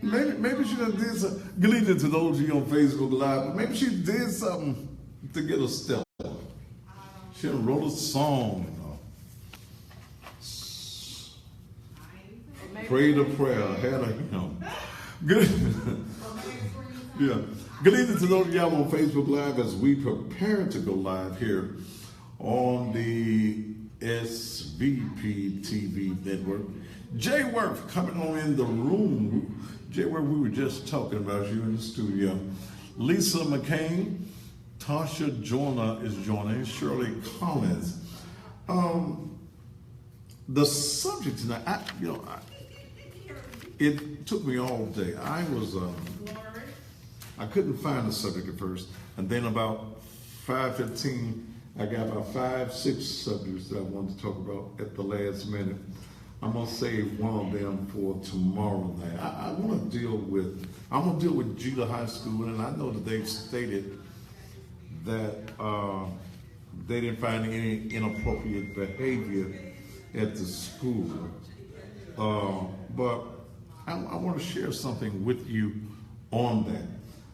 Maybe she done did some, Geeter to those of you on Facebook Live, but maybe she did something to get a step. She done wrote a song. Prayed a prayer, had a hymn. Good. Yeah. Good evening to those of y'all on Facebook Live as we prepare to go live here on the SVP TV network. Jay Worth coming on in the room. Jay Worth, we were just talking about you in the studio. Lisa McCain, Tasha Joyner is joining, Shirley Collins. The subject tonight, it took me all day. I couldn't find the subject at first, and then about 5:15, I got about 5-6 subjects that I wanted to talk about at the last minute. I'm gonna save one of them for tomorrow night. I'm gonna deal with Geeter High School, and I know that they've stated that they didn't find any inappropriate behavior at the school, but I want to share something with you on that.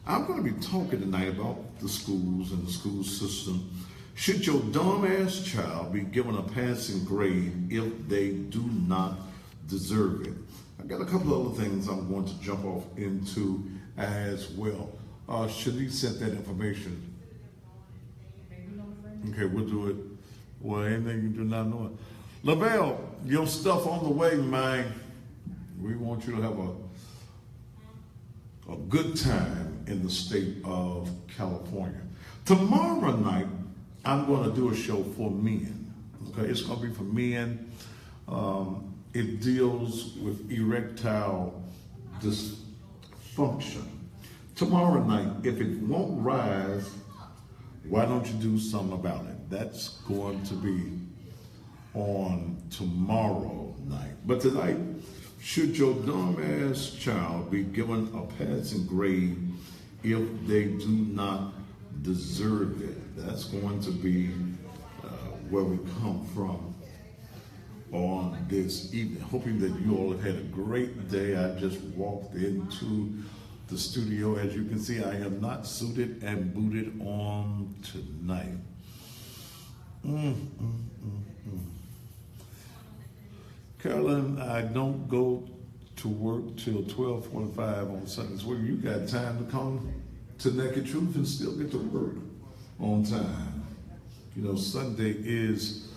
I'm going to be talking tonight about the schools and the school system. Should your dumb-ass child be given a passing grade if they do not deserve it? I got a couple of other things I'm going to jump off into as well. Shanice sent that information. Okay, we'll do it. Well, anything you do not know it. Lavelle, your stuff on the way, man. We want you to have a good time in the state of California. Tomorrow night, I'm going to do a show for men. Okay, it's going to be for men. It deals with erectile dysfunction. Tomorrow night, if it won't rise, why don't you do something about it? That's going to be on tomorrow night. But tonight, should your dumb-ass child be given a passing grade if they do not deserve it? That's going to be where we come from on this evening. Hoping that you all have had a great day. I just walked into the studio. As you can see, I am not suited and booted on tonight. Carolyn, I don't go to work till 12:45 on Sundays. Well, you got time to come to Naked Truth and still get to work on time. Sunday is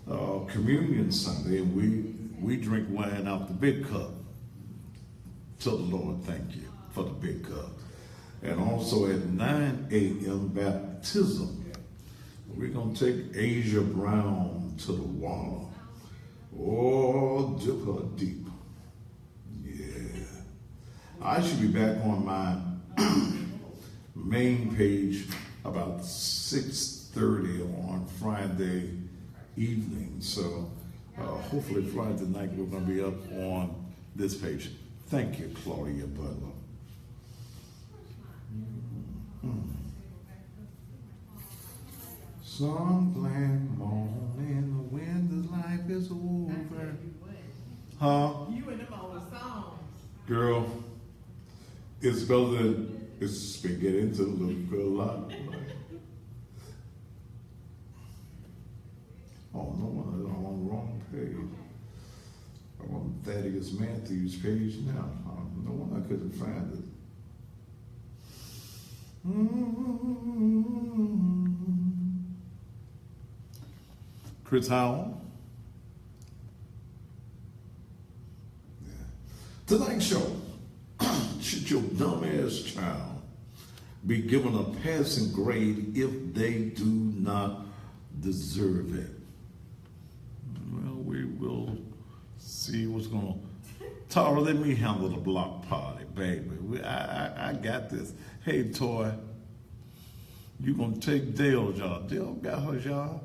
Communion Sunday, and we drink wine out the big cup. Tell the Lord thank you for the big cup. And also at 9 a.m. baptism, we're going to take Asia Brown to the water. Oh, dip her deep. Yeah. I should be back on my main page about 6:30 on Friday evening. So hopefully Friday night we're going to be up on this page. Thank you, Claudia Butler. Some glad morning when the life is over. Huh? You and them old songs. Girl, it's better than it's been getting into a lot. Oh, no wonder I'm on the wrong page. I'm on Thaddeus Matthews page now. No wonder I couldn't find it. Chris Howell. Yeah. Tonight's show. Should your dumbass child be given a passing grade if they do not deserve it? Well, we will see what's going to. Tara, let me handle the block party, baby. I got this. Hey, Toy, you going to take Dale's job. Dale got her job.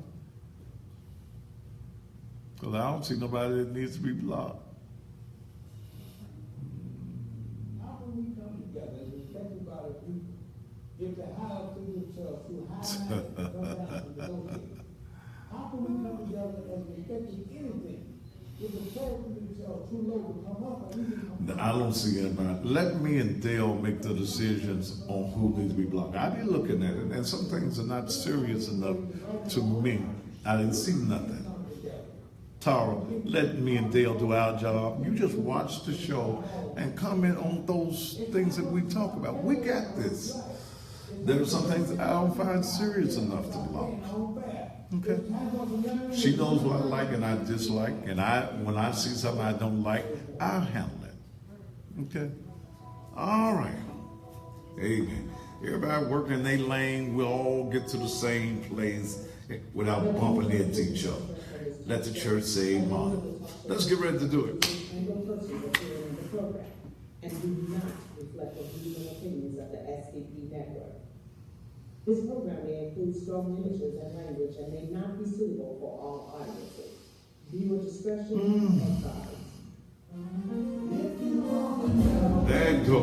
Because I don't see nobody that needs to be blocked. How can we come together as respected by the people if the higher themselves who high come down to negotiate? How can we come together as respected anything If the person is too low to come up, or you can come I don't see anybody. Let me and Dale make the decisions on who needs to be blocked. I be looking at it, and some things are not serious enough to me. I didn't see nothing. Tara, let me and Dale do our job. You just watch the show and comment on those things that we talk about. We got this. There are some things that I don't find serious enough to block. Okay. She knows what I like and I dislike, and when I see something I don't like, I'll handle it. Okay. All right. Amen. Everybody working their lane, we'll all get to the same place without bumping into each other. Let the church say amen. Let's get ready to do it. And go persons appear in the program and do not reflect the views and opinions of the SCP network. This program may include strong images and language and may not be suitable for all audiences. Viewer discretion advised. There you go.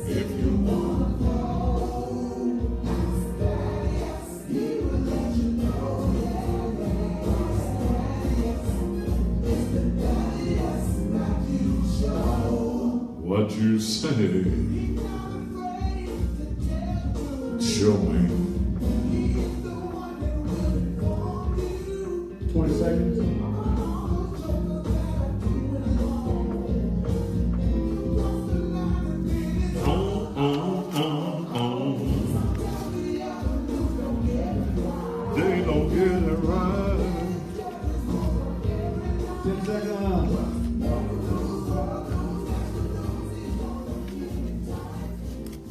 If you want to go, he will let you know. It's the Thaddeus Matthews Show. What you say? Show me. 20 seconds. They don't get it right. 10 seconds.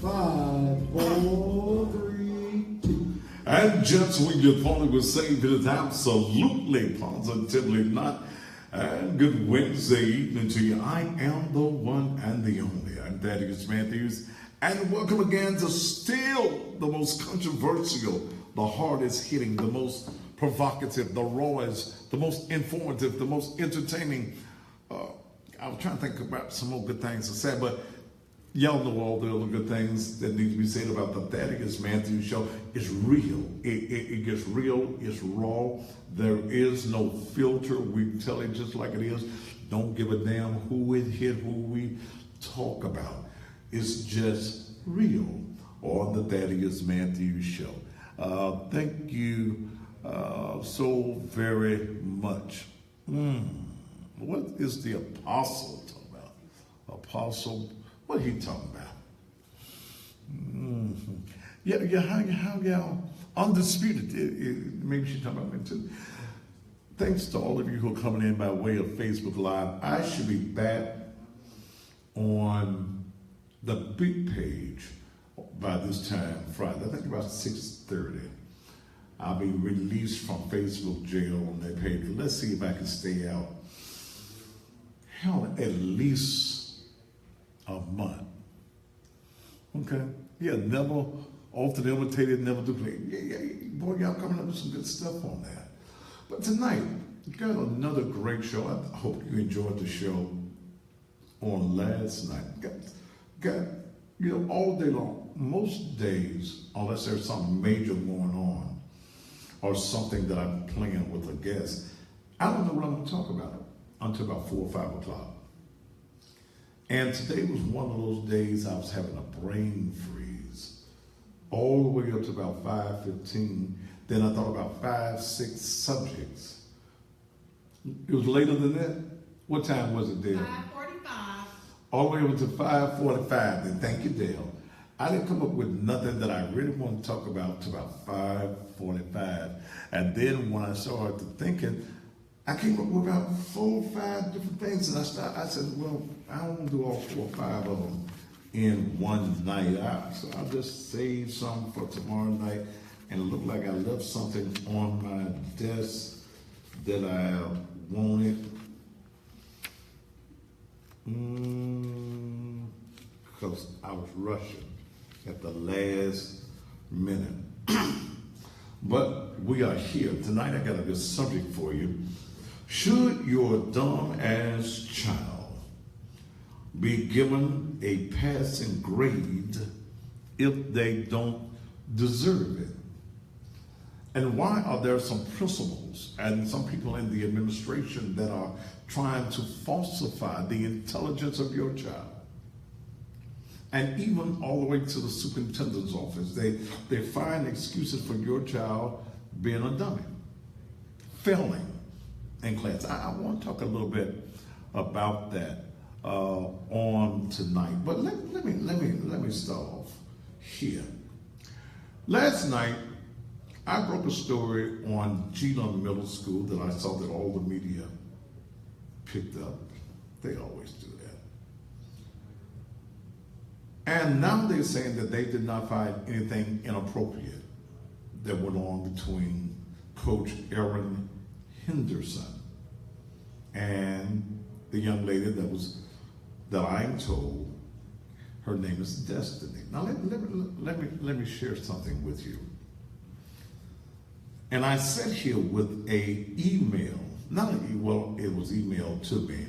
5, 4, 3, 2. And just when you thought it was safe, it is absolutely, positively not. And good Wednesday evening to you. I am the one and the only. I'm Thaddeus Matthews. And welcome again to still the most controversial, the hardest hitting, the most provocative, the rawest, the most informative, the most entertaining. I was trying to think about some more good things to say, but y'all know all the other good things that need to be said about the Thaddeus Matthews Show. It's real. It gets real. It's raw. There is no filter. We tell it just like it is. Don't give a damn who it hit, who we talk about. It's just real on the Thaddeus Matthews Show. Thank you so very much. What is the apostle talking about? Apostle, what he talking about? Yeah, how y'all undisputed? Maybe she's talking about me too. Thanks to all of you who are coming in by way of Facebook Live. I should be back on the big page by this time Friday. I think about 6:30. I'll be released from Facebook jail on that page. Let's see if I can stay out. Hell, at least a month. Okay? Yeah, never often imitated, never duplicated. Yeah, boy, y'all coming up with some good stuff on that. But tonight, we got another great show. I hope you enjoyed the show on last night. Got all day long. Most days, unless there's something major going on or something that I'm playing with a guest, I don't know what I'm going to talk about until about 4 or 5 o'clock. And today was one of those days I was having a brain freeze all the way up to about 5:15. Then I thought about 5, 6 subjects. It was later than that. What time was it, Dale? 5:45. All the way up to 5:45. Then thank you, Dale. I didn't come up with nothing that I really want to talk about to about 5:45. And then when I started thinking, I came up with about 4 or 5 different things. And I said, well, I don't want to do all 4 or 5 of them in one night. So I'll just save some for tomorrow night. And it looked like I left something on my desk that I wanted. Because I was rushing at the last minute. But we are here. Tonight I got a good subject for you. Should your dumb-ass child be given a passing grade if they don't deserve it? And why are there some principals and some people in the administration that are trying to falsify the intelligence of your child? And even all the way to the superintendent's office, they find excuses for your child being a dummy, failing in class. I want to talk a little bit about that on tonight, but let me start off here. Last night, I broke a story on Geeter Middle School that I saw that all the media picked up. They always do that. And now they're saying that they did not find anything inappropriate that went on between Coach Aaron Henderson and the young lady that I'm told her name is Destiny. Now let me share something with you. And I sat here with a email, it was emailed to me.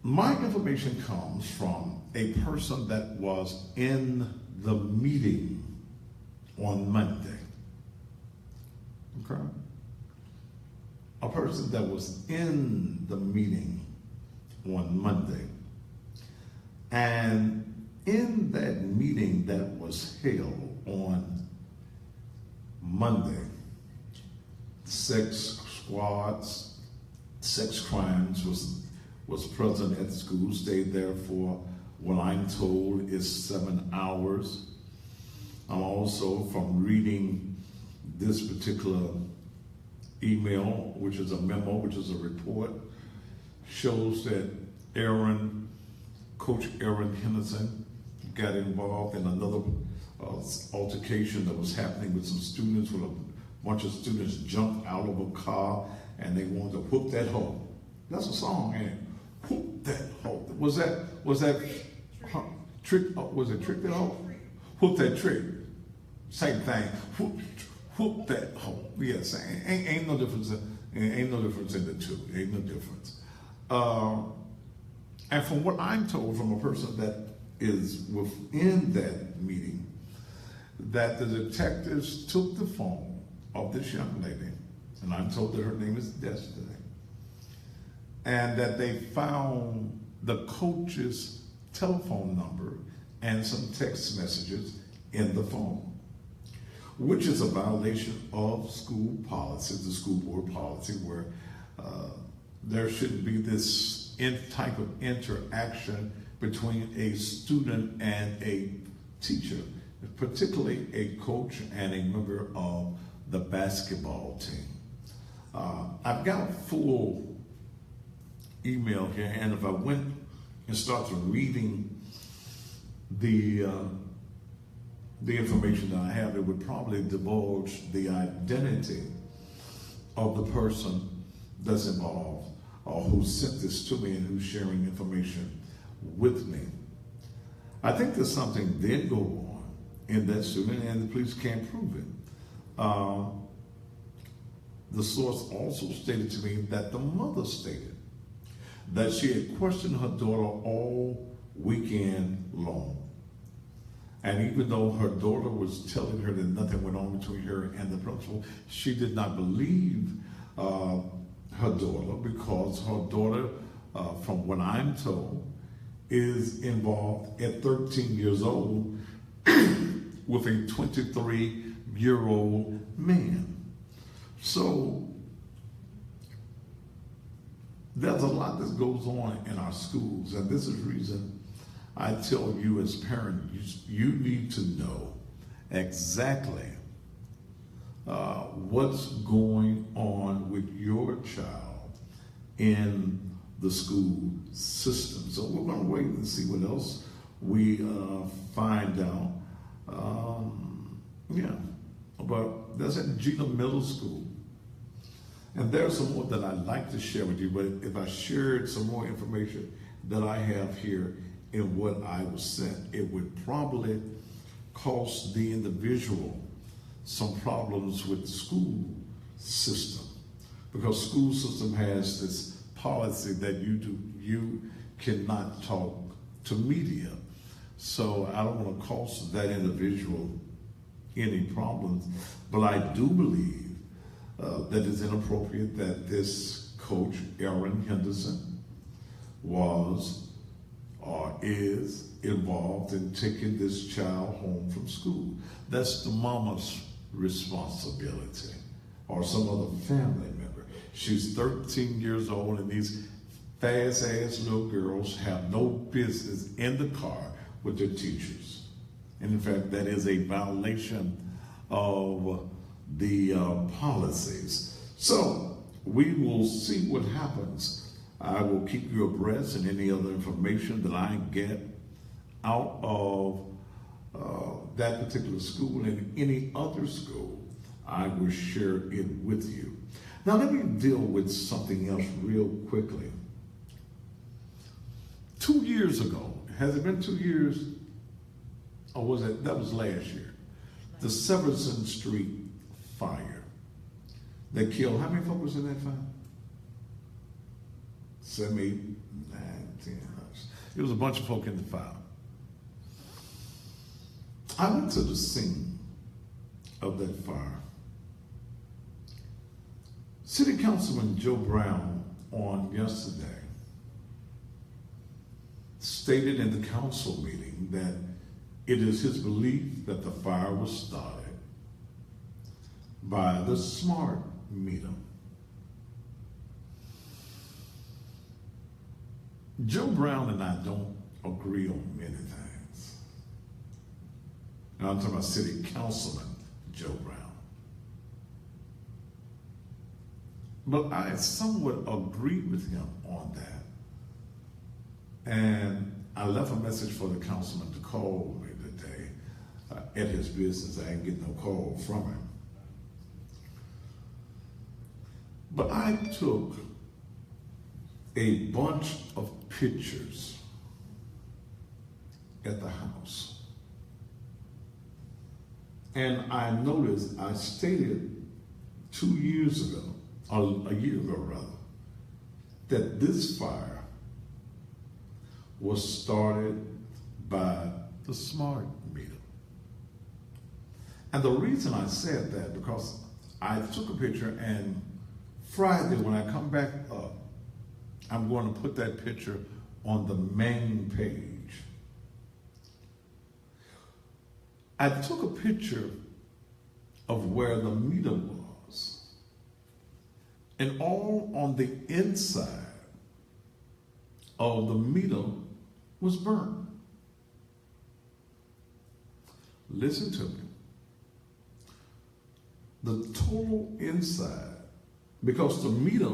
My information comes from a person that was in the meeting on Monday. Okay? A person that was in the meeting on Monday. And in that meeting that was held on Monday, sex squads, sex crimes was present at the school, stayed there for what I'm told is 7 hours. I'm also, from reading this particular email, which is a memo, which is a report, shows that Coach Aaron Henderson got involved in another altercation that was happening with some students, with a bunch of students jumped out of a car and they wanted to whoop that hoe. That's a song, ain't it? Whoop that hoe. Was that trick? Was it trick that hoe? Whoop that trick. Same thing. Whoop that hoe. Yes, ain't no difference. Ain't no difference in the two. Ain't no difference. And from what I'm told from a person that is within that meeting, that the detectives took the phone of this young lady, and I'm told that her name is Destiny, and that they found the coach's telephone number and some text messages in the phone, which is a violation of school policy, the school board policy, where there shouldn't be this type of interaction between a student and a teacher, particularly a coach and a member of the basketball team. I've got a full email here, and if I went and started reading the information that I have, it would probably divulge the identity of the person that's involved or who sent this to me and who's sharing information with me. I think that something did go on in that student, and the police can't prove it. The source also stated to me that the mother stated that she had questioned her daughter all weekend long. And even though her daughter was telling her that nothing went on between her and the principal, she did not believe her daughter, because her daughter, from what I'm told, is involved at 13 years old with a 23-year-old man. So there's a lot that goes on in our schools, and this is the reason I tell you as parents, you need to know exactly what's going on with your child in the school system. So we're going to wait and see what else we find out. But that's at Geeter Middle School. And there's some more that I'd like to share with you, but if I shared some more information that I have here in what I was sent, it would probably cost the individual some problems with the school system, because school system has this policy that you cannot talk to media. So I don't want to cost that individual any problems, but I do believe that it's inappropriate that this coach, Aaron Henderson, was or is involved in taking this child home from school. That's the mama's responsibility, or some other family member. She's 13 years old, and these fast-ass little girls have no business in the car with their teachers. And in fact, that is a violation of the policies. So we will see what happens. I will keep you abreast, and any other information that I get out of that particular school and any other school, I will share it with you. Now let me deal with something else real quickly. 2 years ago, has it been 2 years? Or was it, that was last year? The Severson Street fire that killed, how many folks was in that fire? 7, 8, 9, 10. It was a bunch of folk in the fire. I went to the scene of that fire. City Councilman Joe Brown on yesterday stated in the council meeting that it is his belief that the fire was started by the smart meter. Joe Brown and I don't agree on many things. And I'm talking about City Councilman Joe Brown. But I somewhat agree with him on that. And I left a message for the councilman to call me today at his business. I didn't get no call from him. But I took a bunch of pictures at the house. And I noticed, I stated 2 years ago, or a year ago rather, that this fire was started by the smart meter. And the reason I said that, because I took a picture, and Friday when I come back up, I'm going to put that picture on the main page. I took a picture of where the meter was, and all on the inside of the meter was burnt. Listen to me. The total inside, because the meter,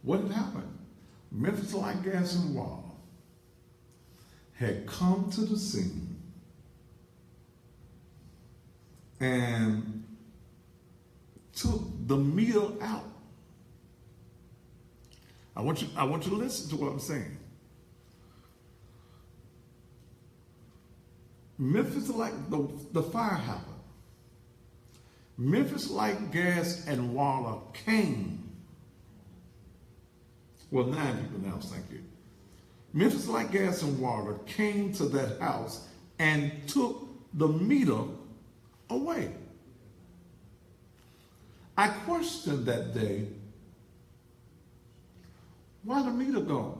what had happened? Memphis Light, Gas, and Water had come to the scene and took the meter out. I want you to listen to what I'm saying. Memphis Light, the fire happened. Memphis Light, Gas, and Water came. Well, 9 people now, thank you. Memphis Light, Gas, and Water came to that house and took the meter away. I questioned that day, why the meter gone?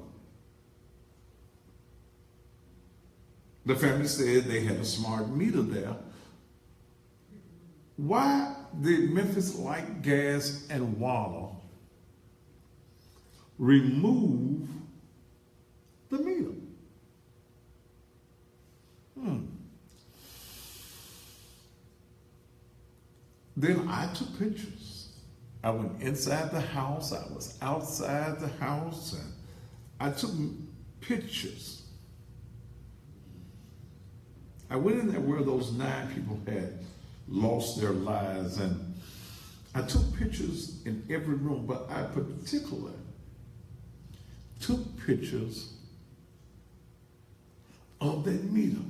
The family said they had a smart meter there. Why did Memphis Light, Gas, and Water remove the meter? Then I took pictures. I went inside the house, I was outside the house, and I took pictures. I went in there where those 9 people had lost their lives, and I took pictures in every room, but I particularly took pictures of that meter.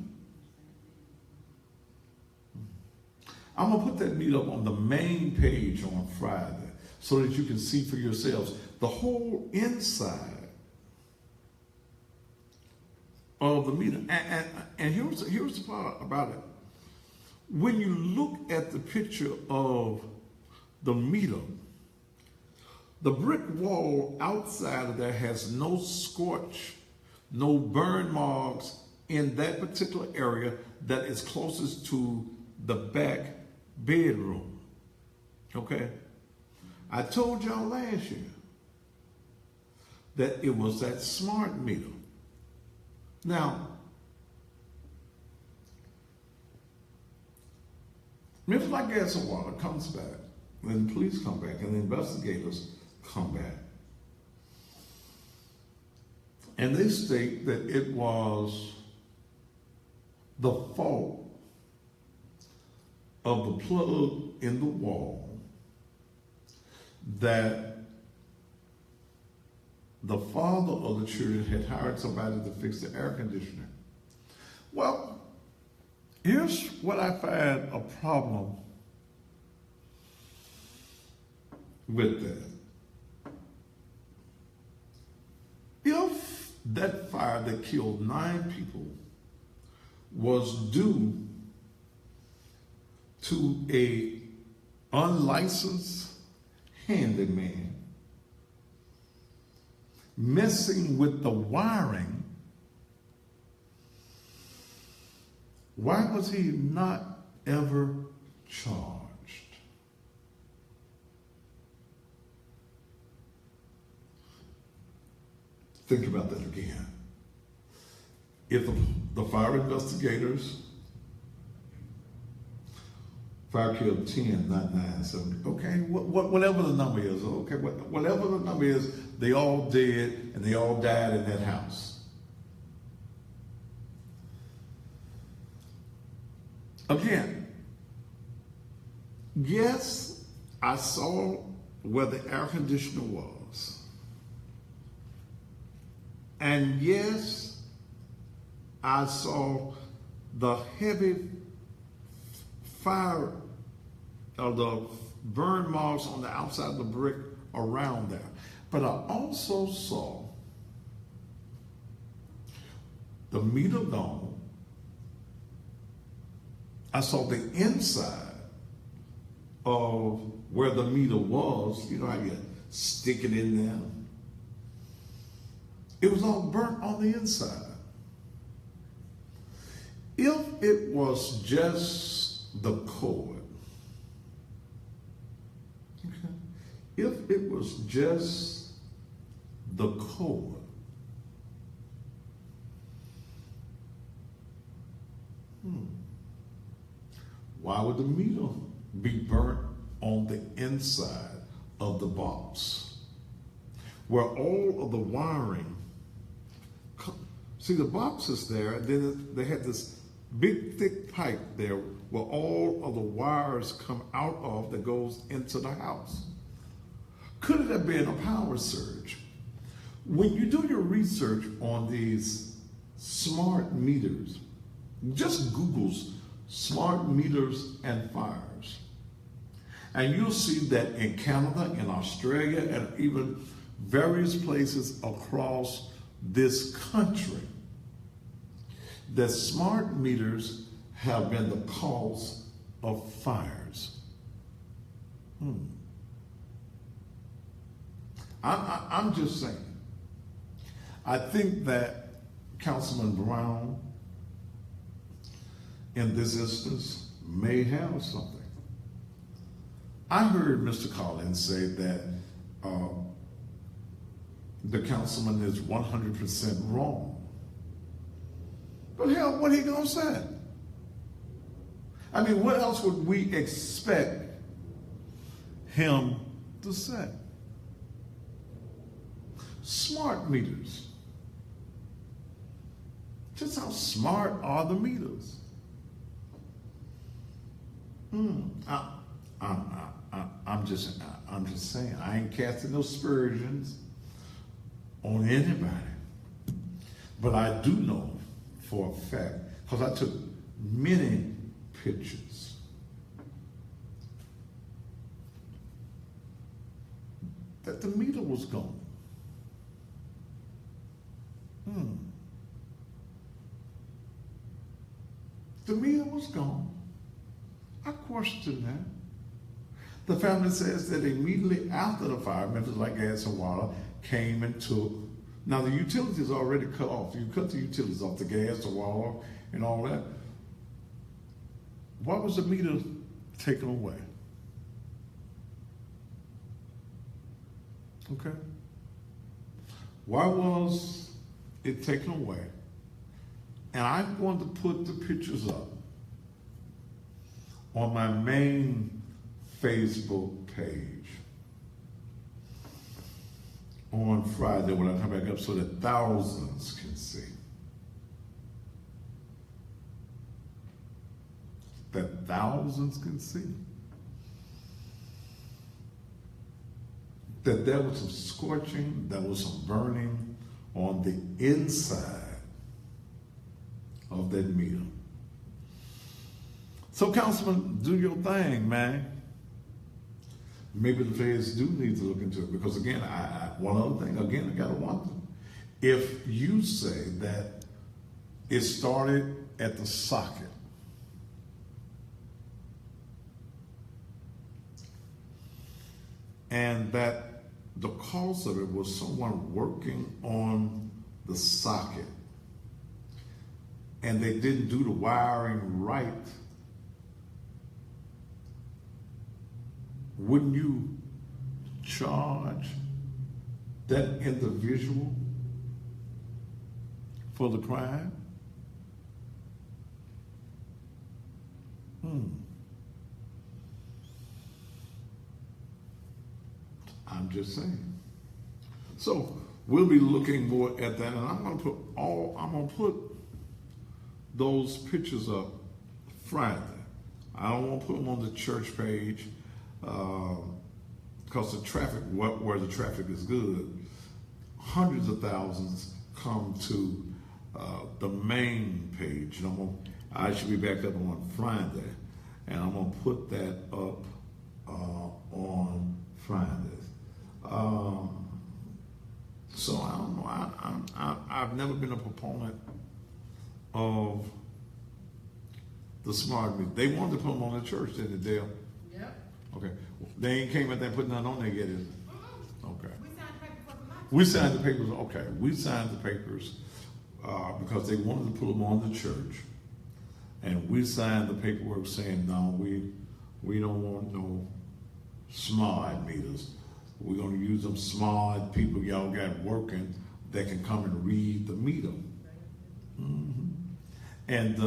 I'm going to put that meter up on the main page on Friday so that you can see for yourselves the whole inside of the meter. And here's the part about it. when you look at the picture of the meter, the brick wall outside of there has no scorch, no burn marks in that particular area that is closest to the back bedroom. Okay? I told y'all last year that it was that smart meter. Now, Memphis Light, Gas and Water comes back, and the police come back, and the investigators come back. And they state that it was the fault of the plug in the wall that the father of the children had hired somebody to fix the air conditioner. Well, here's what I find a problem with that. If that fire that killed 9 people was due to a unlicensed handyman messing with the wiring, why was he not ever charged? Think about that again. If the fire investigators, fire killed 10, not 9, 7, okay, whatever the number is, okay, whatever the number is, they all dead and they all died in that house. Again, yes, I saw where the air conditioner was. And yes, I saw the heavy fire of the burn marks on the outside of the brick around there. But I also saw the meter gone. I saw the inside of where the meter was. You know how you stick it in there? It was all burnt on the inside. If it was just the cord, okay, if it was just the cord, why would the meter be burnt on the inside of the box, where all of the wiring, see the box is there, and then they had this big thick pipe there where all of the wires come out of that goes into the house. Could it have been a power surge? When you do your research on these smart meters, just Google's smart meters and fires, and you'll see that in Canada, in Australia, and even various places across this country, that smart meters have been the cause of fires. I'm just saying. I think that Councilman Brown, in this instance, may have something. I heard Mr. Collins say that the councilman is 100% wrong. But hell, what he gonna say? I mean, what else would we expect him to say? Smart meters. Just how smart are the meters? I'm just saying, I ain't casting no aspersions on anybody. But I do know for a fact, because I took many pictures, that the meter was gone. The meter was gone. I question that. The family says that immediately after the fire, Memphis Light, Gas, and Water came and took. Now the utilities are already cut off. You cut the utilities off, the gas, the water, and all that. Why was the meter taken away? Okay. Why was it taken away? And I'm going to put the pictures up on my main Facebook page on Friday when I come back up so that thousands can see. That thousands can see. That there was some scorching, there was some burning on the inside of that meter. So, Councilman, do your thing, man. Maybe the feds do need to look into it because, again, one other thing, again, I got to wonder. If you say that it started at the socket, and that the cause of it was someone working on the socket, and they didn't do the wiring right, wouldn't you charge that individual for the crime? I'm just saying. So we'll be looking more at that, and I'm gonna put those pictures up Friday. I don't want to put them on the church page because the traffic, where the traffic is good, hundreds of thousands come to the main page. And I should be back up on Friday, and I'm gonna put that up on Friday. So I don't know. I've never been a proponent of the smart meter. They wanted to put them on the church, didn't they, Dale? Yep. Okay. They ain't came out there and put nothing on there yet, is it? Okay. We signed paper for the month. We signed the papers. Okay. We signed the papers because they wanted to put them on the church, and we signed the paperwork saying no, we don't want no smart meters. We're going to use them smart people y'all got working that can come and read the meter. Mm-hmm. And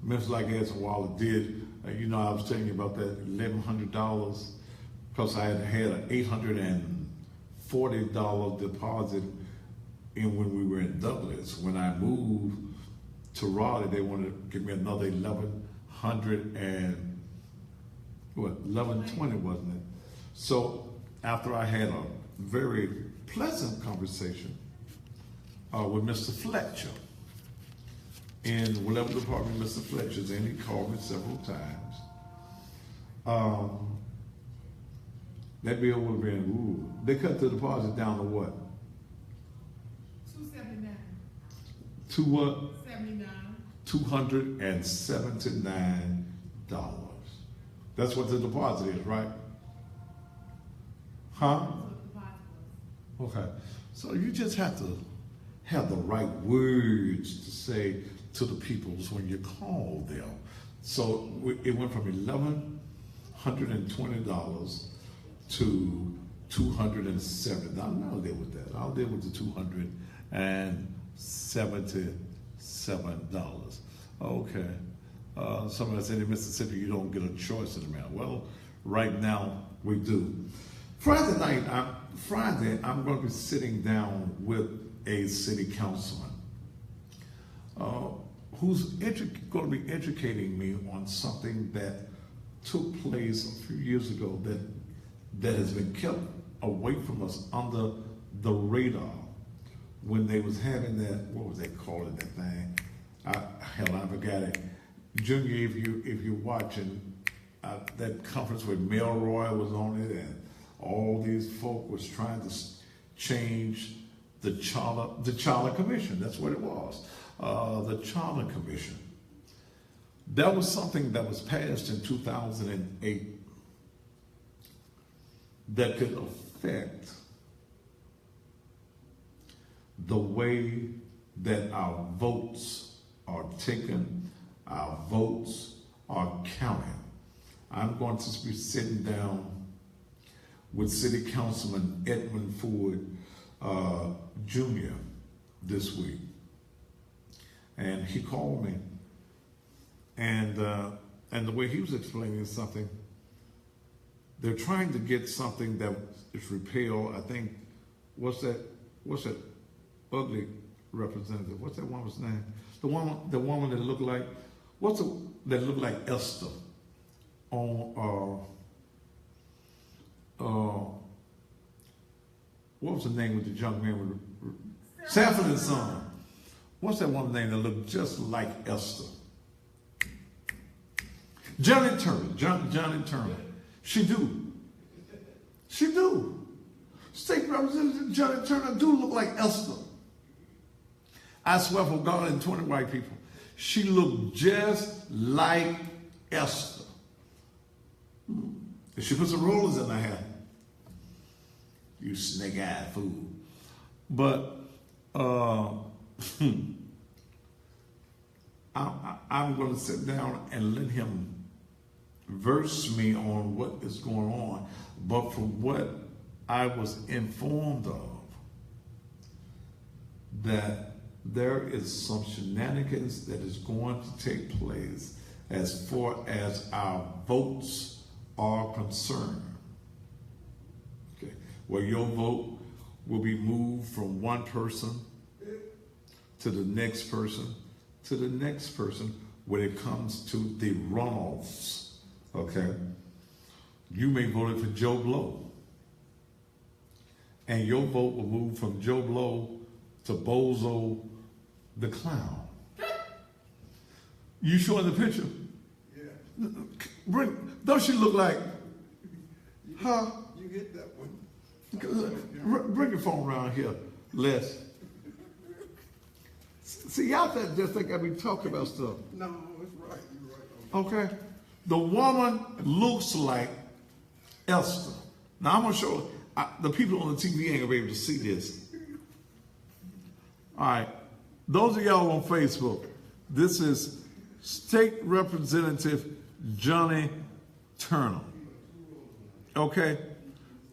Memphis Light, Gas, and Water did, I was telling you about that $1,100 because I had an $840 deposit in when we were in Douglas. When I moved to Raleigh, they wanted to give me another $1,120, wasn't it? So after I had a very pleasant conversation with Mr. Fletcher in whatever department Mr. Fletcher's in, he called me several times. That bill would have been, they cut the deposit down to what? $279. To what? $79. $279. That's what the deposit is, right? Huh? Okay. So you just have to have the right words to say to the peoples when you call them. So it went from $1,120 to $270. I'll deal with that. I'll deal with the $277. Okay. Somebody said in Mississippi you don't get a choice in the matter. Well, right now we do. Friday night, I'm going to be sitting down with a city councilman who's going to be educating me on something that took place a few years ago that has been kept away from us under the radar when they was having that, what was they calling that thing? I forgot it. Junior, if you're watching, that conference with Melroy was on it, and all these folk was trying to change the Charter Commission. That's what it was, the Charter Commission. That was something that was passed in 2008 that could affect the way that our votes are taken, our votes are counted. I'm going to be sitting down with City Councilman Edmund Ford Jr. this week. And he called me. And the way he was explaining something, they're trying to get something that is repealed. I think, what's that ugly representative? What's that woman's name? The woman that looked like, that looked like Esther on, what was the name of the young man with Sanford and Son? What's that woman's name that looked just like Esther? Johnny Turner. She do. State Representative Johnny Turner do look like Esther. I swear for God and 20 white people, she looked just like Esther. She put some rollers in her hair. You snake-eyed fool. But I'm going to sit down and let him verse me on what is going on. But from what I was informed of, that there is some shenanigans that is going to take place as far as our votes are concerned. Okay, where your vote will be moved from one person to the next person to the next person when it comes to the runoffs. Okay, you may vote for Joe Blow, and your vote will move from Joe Blow to Bozo the Clown. You showing the picture? Yeah. Don't she look like? Huh? You hit that one. Bring your phone around here, Les. See, y'all just think I be talking about stuff. No, it's right. You're right. Okay? The woman looks like Esther. Now, I'm going to show the people on the TV ain't going to be able to see this. All right. Those of y'all on Facebook, this is State Representative Johnny Turner. Okay?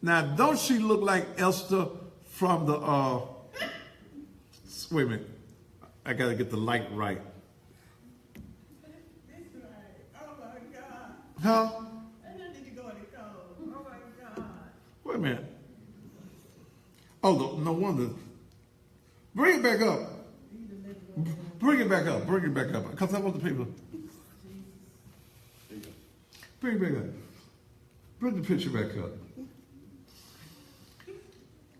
Now, don't she look like Esther from the, wait a minute. I got to get the light right. Huh? Wait a minute. Oh, no wonder. Bring it back up. Bring it back up. Because I want the people. Bring it back up. Bring the picture back up.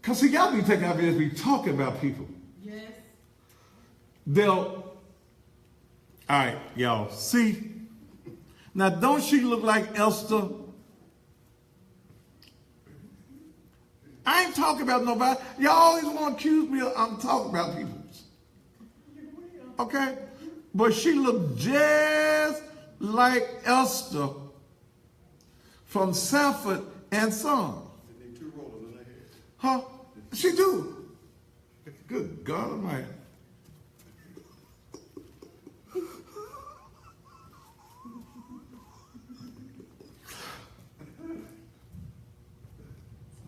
Because see, y'all be taking out here be talking about people. Yes. All right, y'all. See? Now, don't she look like Esther? I ain't talking about nobody. Y'all always want to accuse me of I'm talking about people. Okay? But she looked just like Esther from Sanford and Son. They two rollers in their head. Huh? She do. Good God Almighty.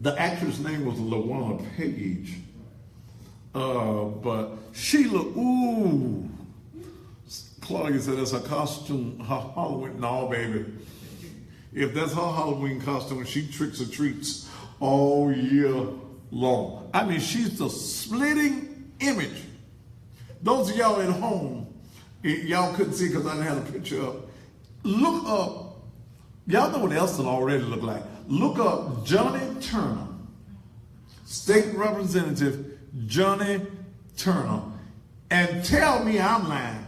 The actress name was LaWanna Page, but she looked, ooh. Claudia said that's her costume, her Halloween. No, baby. If that's her Halloween costume, she tricks or treats all year long. I mean, she's the splitting image. Those of y'all at home, y'all couldn't see because I didn't have a picture up. Look up. Y'all know what Elston already looked like. Look up Johnny Turner, State Representative Johnny Turner, and tell me I'm lying.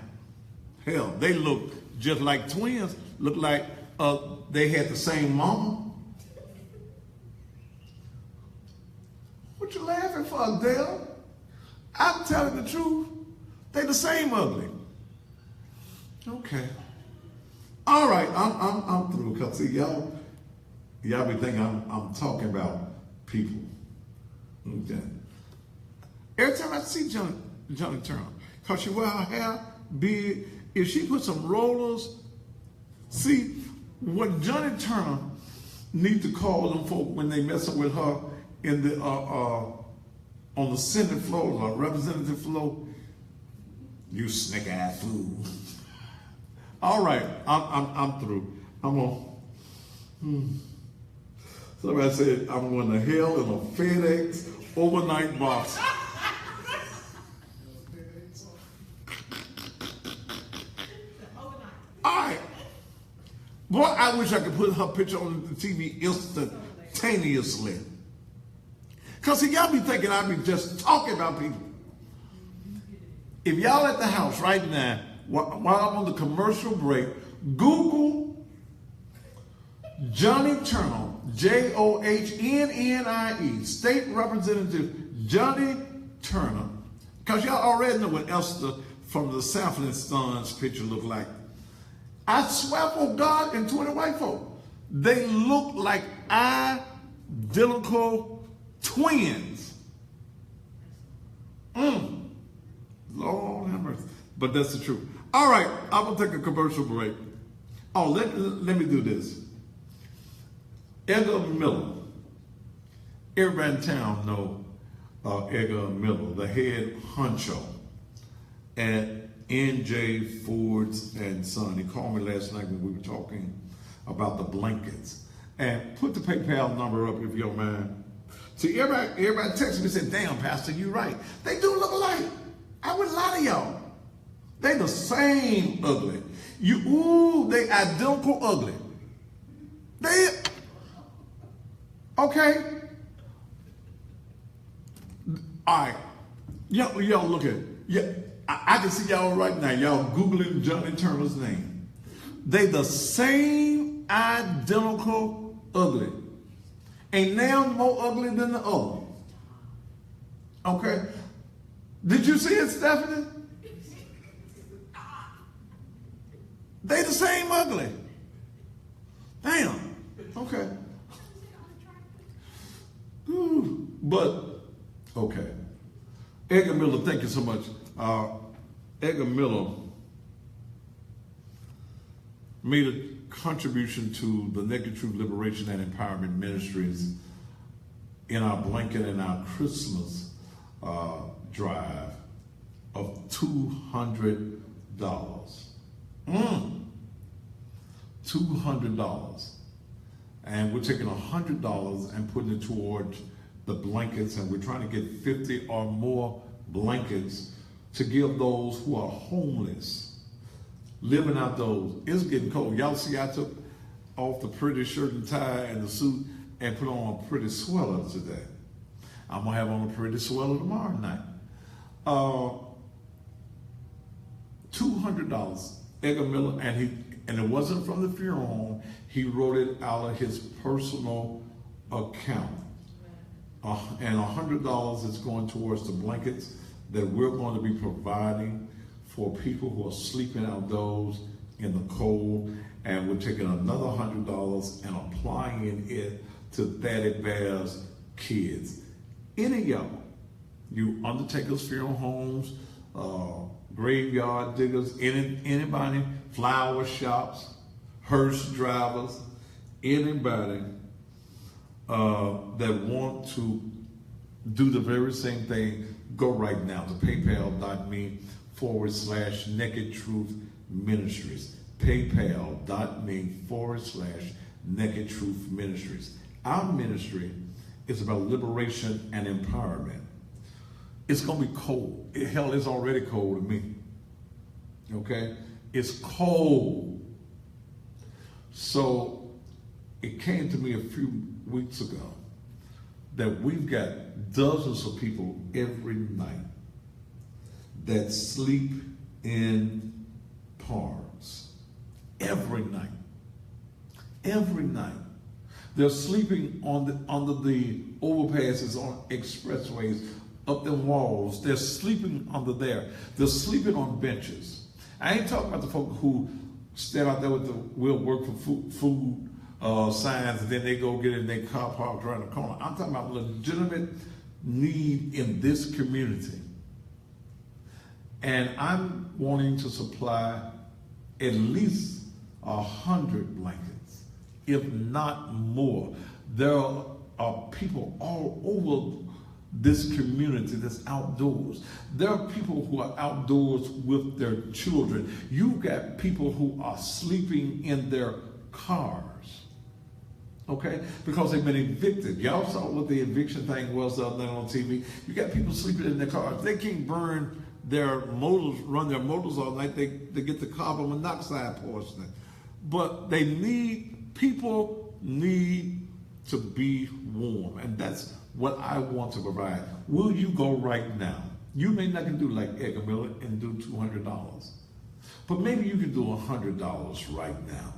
Hell, they look just like twins. Look like they had the same mama. What you laughing for, Adele? I'm telling the truth. They the same ugly. Okay. All right, I'm through. Cause see y'all be thinking I'm talking about people. Okay. Every time I see Johnny Turner, cause she wear her hair big, if she put some rollers, see what Johnny Turner need to call them folk when they messing with her in the on the Senate floor or representative floor. You snake-eyed fool. All right, I'm through. I'm on. Somebody said I'm going to hell in a FedEx overnight box. All right. Boy, I wish I could put her picture on the TV instantaneously. Because see, y'all be thinking I be just talking about people. If y'all at the house right now, while I'm on the commercial break, Google Johnny Turner, Johnnnie, State Representative Johnny Turner. Because y'all already know what Esther from the Southland Sons picture looked like. I swear for God and 20 white folk, they look like identical twins. Lord have mercy. But that's the truth. All right, I'm going to take a commercial break. Oh, let me do this. Edgar Miller. Everybody in town know Edgar Miller, the head honcho at N.J. Ford's and Son. He called me last night when we were talking about the blankets. And put the PayPal number up if you don't mind. See, everybody texted me and said, damn, Pastor, you right. They do look alike. I wouldn't lie to y'all. They the same ugly. They identical ugly. Okay. All right. Y'all look at it. Yeah, I can see y'all right now. Y'all Googling Johnny Turner's name. They the same identical ugly. Ain't now more ugly than the other. Okay. Did you see it, Stephanie? They the same ugly. Damn. Okay. But, okay. Edgar Miller, thank you so much. Edgar Miller made a contribution to the Naked Truth Liberation and Empowerment Ministries in our blanket and our Christmas drive of $200. $200. And we're taking $100 and putting it towards the blankets, and we're trying to get 50 or more blankets to give those who are homeless, living outdoors. It's getting cold. Y'all see I took off the pretty shirt and tie and the suit and put on a pretty sweater today. I'm gonna have on a pretty sweater tomorrow night. $200. Edgar Miller, and it wasn't from the funeral home. He wrote it out of his personal account. And $100 is going towards the blankets that we're going to be providing for people who are sleeping outdoors in the cold. And we're taking another $100 and applying it to Thaddeus Matthews' kids. Any of y'all, you undertakers, funeral homes, graveyard diggers, anybody, flower shops, hearse drivers, anybody that want to do the very same thing, go right now to paypal.me/Naked Truth Ministries. paypal.me/Naked Truth Ministries. Our ministry is about liberation and empowerment. It's going to be cold. Hell, it's already cold to me. Okay? It's cold. So it came to me a few weeks ago that we've got dozens of people every night that sleep in parks. Every night. Every night. They're sleeping under the overpasses on expressways, up the walls. They're sleeping under there. They're sleeping on benches. I ain't talking about the folk who stand out there with the "we'll work for food" signs, and then they go get in their car parked around the corner. I'm talking about legitimate need in this community. And I'm wanting to supply at least 100 blankets, if not more. There are people all over this community that's outdoors. There are people who are outdoors with their children. You've got people who are sleeping in their cars, okay? Because they've been evicted. Y'all saw what the eviction thing was the other night on TV. You got people sleeping in their cars. They can't run their motors all night. They get the carbon monoxide poisoning. But people need to be warm, and that's what I want to provide. Will you go right now? You may not can do like Geeter Middle and do $200, but maybe you can do $100 right now.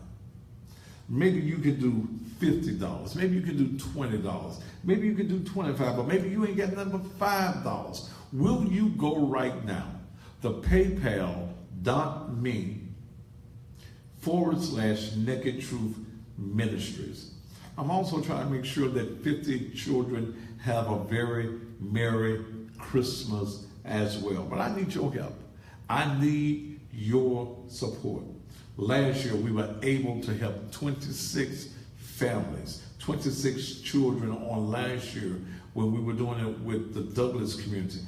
Maybe you can do $50. Maybe you can do $20. Maybe you can do $25, but maybe you ain't got nothing but $5. Will you go right now? The PayPal.me/Naked Truth Ministries. I'm also trying to make sure that 50 children have a very Merry Christmas as well. But I need your help. I need your support. Last year, we were able to help 26 families, 26 children on last year when we were doing it with the Douglas community.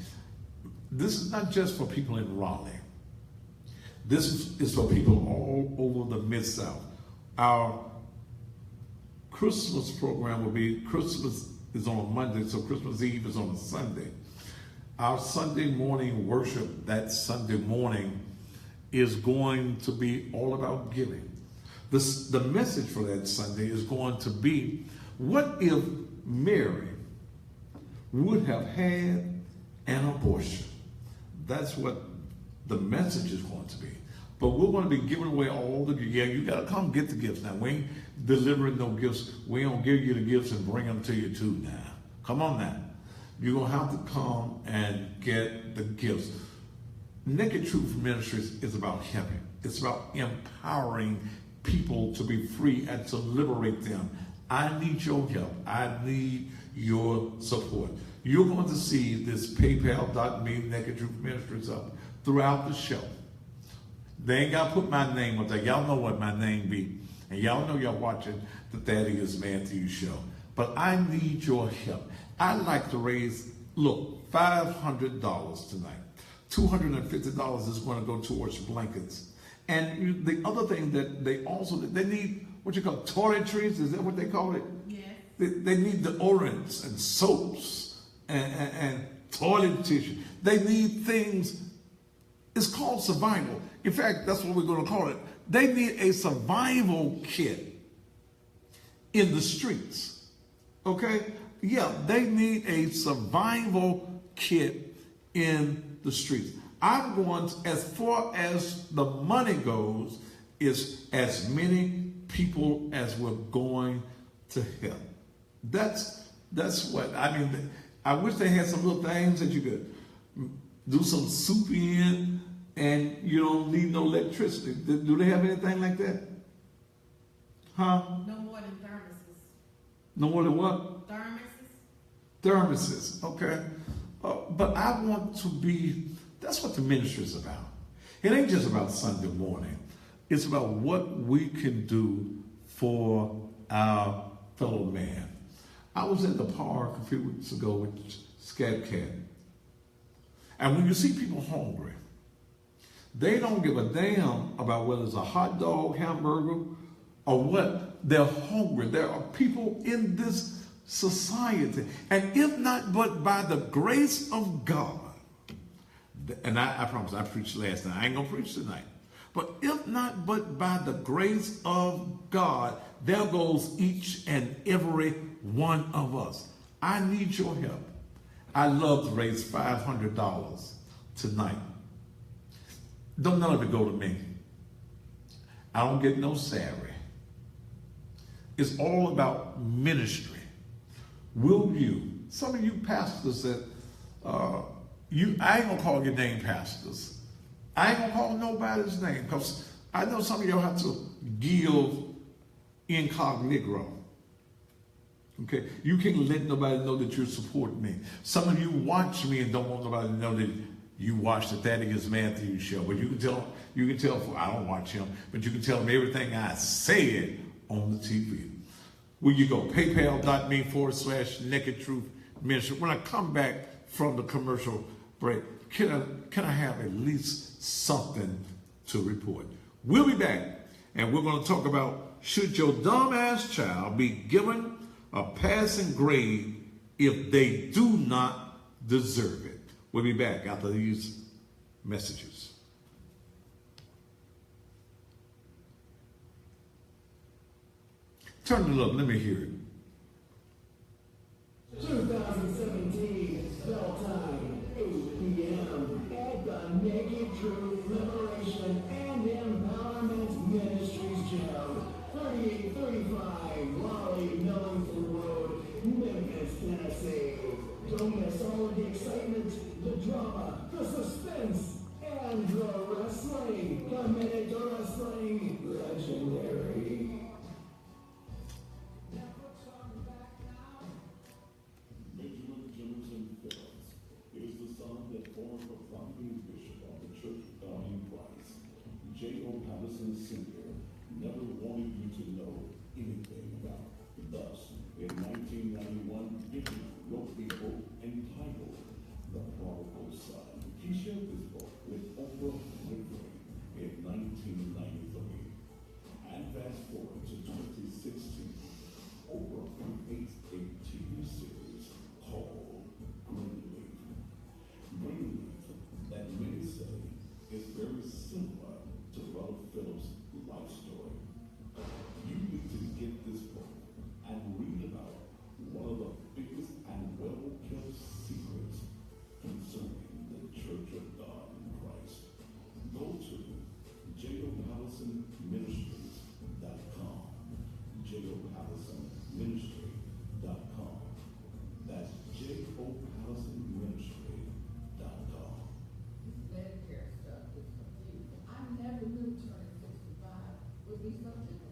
This is not just for people in Raleigh. This is for people all over the Mid-South. Our Christmas program will be, Christmas is on a Monday, so Christmas Eve is on a Sunday. Our Sunday morning worship that Sunday morning is going to be all about giving. The message for that Sunday is going to be, what if Mary would have had an abortion? That's what the message is going to be. But we're going to be giving away all the gifts. Yeah, you got to come get the gifts now. We ain't delivering no gifts. We don't give you the gifts and bring them to you too now. Come on now. You're going to have to come and get the gifts. Naked Truth Ministries is about helping. It's about empowering people to be free and to liberate them. I need your help. I need your support. You're going to see this PayPal.me Naked Truth Ministries up throughout the show. They ain't got to put my name up there. Y'all know what my name be. And y'all know y'all watching the Thaddeus Matthews show. But I need your help. I'd like to raise, look, $500 tonight. $250 is going to go towards blankets. And the other thing that they need what you call toiletries. Is that what they call it? Yes. They need deodorants and soaps and toilet tissue. They need things. It's called survival. In fact, that's what we're going to call it. They need a survival kit in the streets. Okay? Yeah, they need a survival kit in the streets. I want, as far as the money goes, is as many people as we're going to help. That's what, I mean, I wish they had some little things that you could do some soup in and you don't need no electricity. Do they have anything like that? Huh? No more than thermoses. No more than what? Thermoses, okay. But I want to be, that's what the ministry is about. It ain't just about Sunday morning. It's about what we can do for our fellow man. I was in the park a few weeks ago with Scat Cat. And when you see people hungry, they don't give a damn about whether it's a hot dog, hamburger, or what. They're hungry. There are people in this society. And if not but by the grace of God, and I promise I preached last night. I ain't going to preach tonight. But if not but by the grace of God, there goes each and every one of us. I need your help. I love to raise $500 tonight. Don't none of it go to me. I don't get no salary. It's all about ministry. Will you? Some of you pastors that I ain't gonna call your name pastors. I ain't gonna call nobody's name because I know some of y'all have to give incognito. Okay, you can't let nobody know that you're supporting me. Some of you watch me and don't want nobody to know that you watch the Thaddeus Matthews show. But you can tell, I don't watch him, but you can tell them everything I said on the TV. Where you go, paypal.me/Naked Truth Ministry. When I come back from the commercial break, can I have at least something to report? We'll be back, and we're going to talk about, should your dumbass child be given a passing grade if they do not deserve it? We'll be back after these messages. Turn it up, let me hear it. 2017, bell time, 8 p.m. at the Naked Truth Liberation and Empowerment Ministries Gym, 3835 Raleigh Millington Road, Memphis, Tennessee. Don't miss all of the excitement, the drama, the suspense, and the wrestling. Committed to wrestling, legendary. Never wanted you to know anything about. Thus, in 1991, Geeter wrote a book entitled The Prodigal Son. He shared this book with Oprah Winfrey in 1993. And fast forward to 2016, Oprah creates a TV series called Greenleaf. Greenleaf, that many say, is very similar to Ralph Phillips' life story. You need to get this book and read about one of the biggest and well-kept secrets concerning the Church of God in Christ. Go to jopallisonministries.com. jopallisonministry.com. That's jopallisonministry.com. Medicare stuff is confusing. I never knew turning 65 would be so difficult.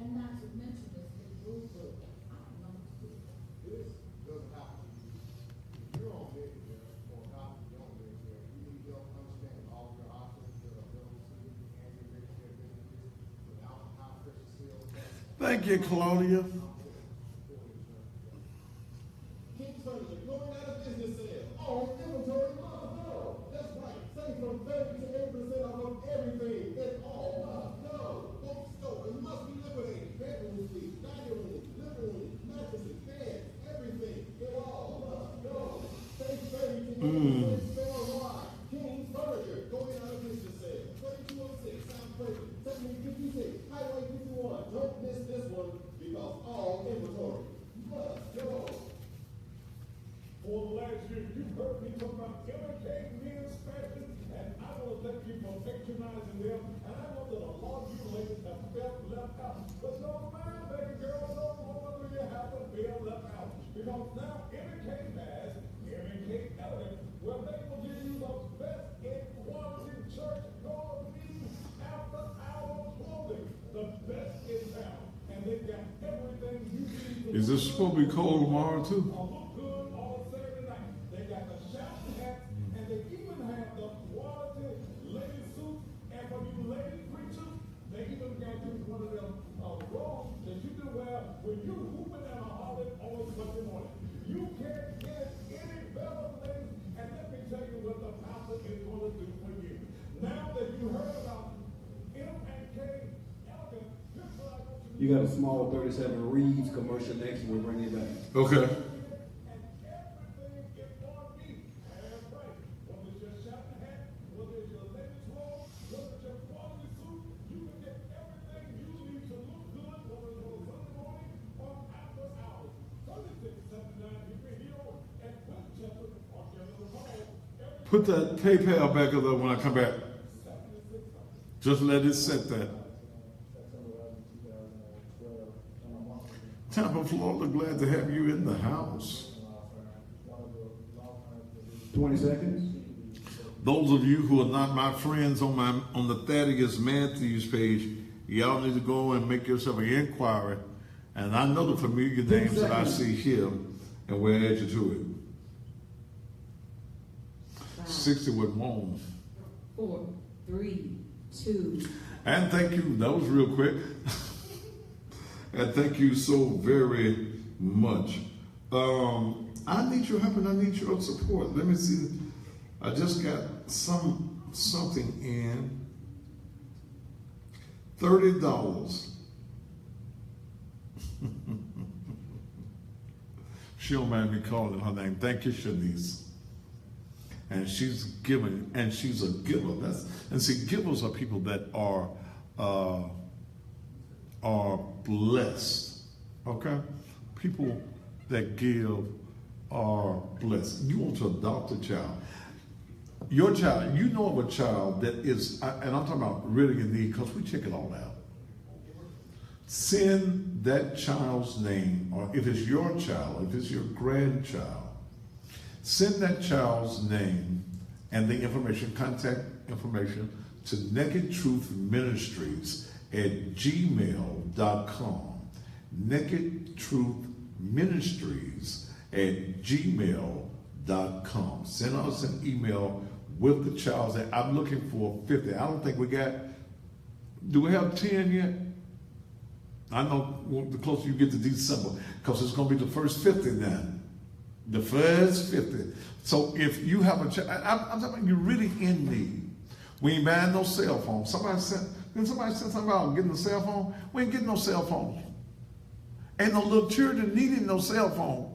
And not to mention this big rule book. I don't know what to do. This doesn't happen to you. If you're on Medicare or not on Medicare, you need to understand all your options that are available to you and your Medicare benefits without high pressure sales. Thank you, Claudia. Keep furniture going out of business sales. Oh, inventory must go. That's right. Save from 30 to 80% off of everything. It all must go. Bookstore, it must be liquidated. Bedroom suites, dining rooms, living rooms, mattresses, beds, everything. It all must go. Save 30 to 80% store-wide. King's Furniture going out of business sales. 2206 South Franklin, 7856 Highway 51. Don't miss this one because all inventory must go. For the last year, you've heard me talk about M&K men's fashion, and I want to thank you for patronizing them. And I know that a lot of you ladies have felt left out. But don't mind, baby girl, no more do you have to feel left out. Because now M&K has M&K Elegant, where they will give you the best in quality church going after hour clothing. The best in town. And they've got everything you need. Is this supposed to be cold tomorrow too? Look good all Saturday night. They got the shouting hats, and they even have the quality lady suits. And for you lady preachers, they even got you one of them robes that you can wear when you hooping and hollering on Sunday morning. You can't get any better things, and let me tell you what the pastor is going to do for you. Now that you heard about M&K Elegant, this is what I want you to You got a small 37 Reeves commercial next, we'll bring it back. Okay. Put that PayPal back up there when I come back. Just let it set that. Tampa, Florida, glad to have you in the house. 20 seconds. Those of you who are not my friends on the Thaddeus Matthews page, y'all need to go and make yourself an inquiry. And I know the familiar names that I see here, and we'll add you to it. 60 with Moan. 4, 3, 2. And thank you. That was real quick. And thank you so very much. I need your help and I need your support. Let me see. I just got something in. $30. She don't mind me calling her name. Thank you, Shanice. And she's giving, and she's a giver. And see, givers are people that are blessed. Okay? People that give are blessed. You want to adopt a child. Your child, you know of a child that is, and I'm talking about really in need, because we check it all out. Send that child's name, or if it's your child, if it's your grandchild, send that child's name and the information, contact information, to Naked Truth Ministries at gmail.com. Naked Truth Ministries at gmail.com. Send us an email with the child's name. I'm looking for 50. I don't think we got, do we have 10 yet? I know the closer you get to December, because it's going to be the first 50 now. The first 50. So if you have a child, I'm talking about you're really in need. We ain't buying no cell phone. Somebody said something about getting a cell phone. We ain't getting no cell phone. Ain't no little children needing no cell phone.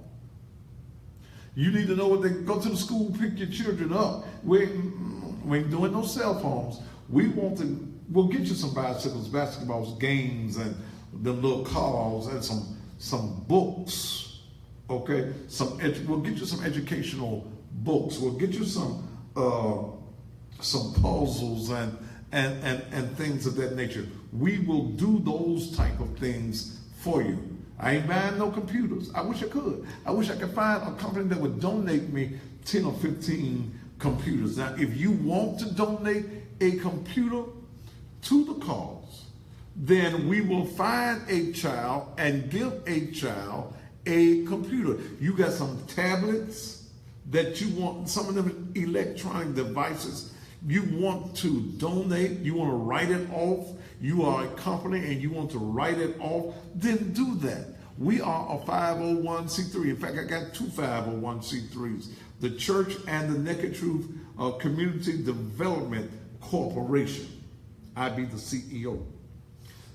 You need to know what they go to the school, pick your children up. We ain't doing no cell phones. We'll get you some bicycles, basketballs, games, and the little cars, and some books. Okay, we'll get you some educational books. We'll get you some puzzles and things of that nature. We will do those type of things for you. I ain't buying no computers. I wish I could. I wish I could find a company that would donate me 10 or 15 computers. Now, if you want to donate a computer to the cause, then we will find a child and give a child a computer. You got some tablets that you want, some of them electronic devices you want to donate, you want to write it off, you are a company and you want to write it off, then do that. We are a 501c3. In fact, I got 2 501c3s, the church and the Naked Truth Community Development Corporation. I be the CEO.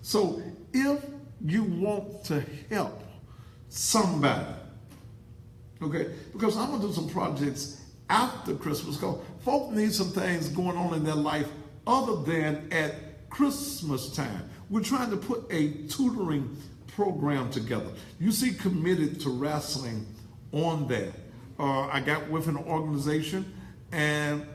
So if you want to help somebody, okay, because I'm going to do some projects after Christmas, because folk need some things going on in their life other than at Christmas time. We're trying to put a tutoring program together. You see Committed to Wrestling on that. I got with an organization, and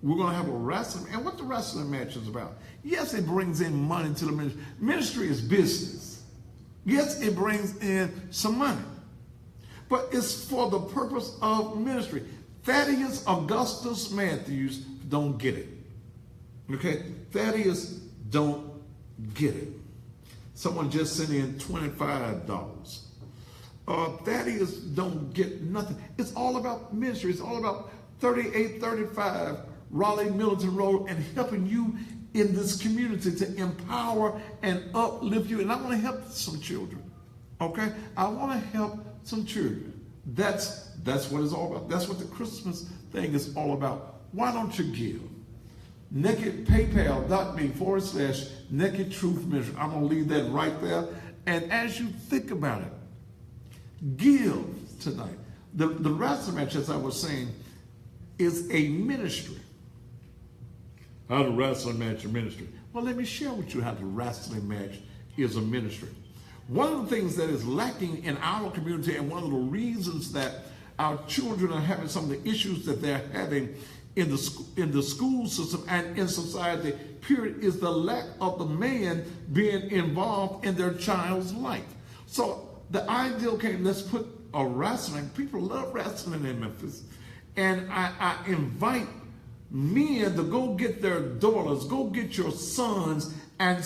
we're going to have a wrestling, and what the wrestling match is about. Yes, it brings in money to the ministry. Ministry is business. Yes, it brings in some money, but it's for the purpose of ministry. Thaddeus Augustus Matthews don't get it. Okay? Thaddeus don't get it. Someone just sent in $25. Thaddeus don't get nothing. It's all about ministry. It's all about 3835 Raleigh Milton Road and helping you in this community to empower and uplift you. And I want to help some children. Okay? I want to help some children. That's what it's all about. That's what the Christmas thing is all about. Why don't you give? PayPal.me/Naked Truth Ministry. I'm going to leave that right there. And as you think about it, give tonight. The wrestling match, as I was saying, is a ministry. How the wrestling match a ministry? Well, let me share with you how the wrestling match is a ministry. One of the things that is lacking in our community, and one of the reasons that our children are having some of the issues that they're having in the school system and in society, period, is the lack of the man being involved in their child's life. So the ideal came, let's put a wrestling, people love wrestling in Memphis, And I invite men to go get their daughters, go get your sons, and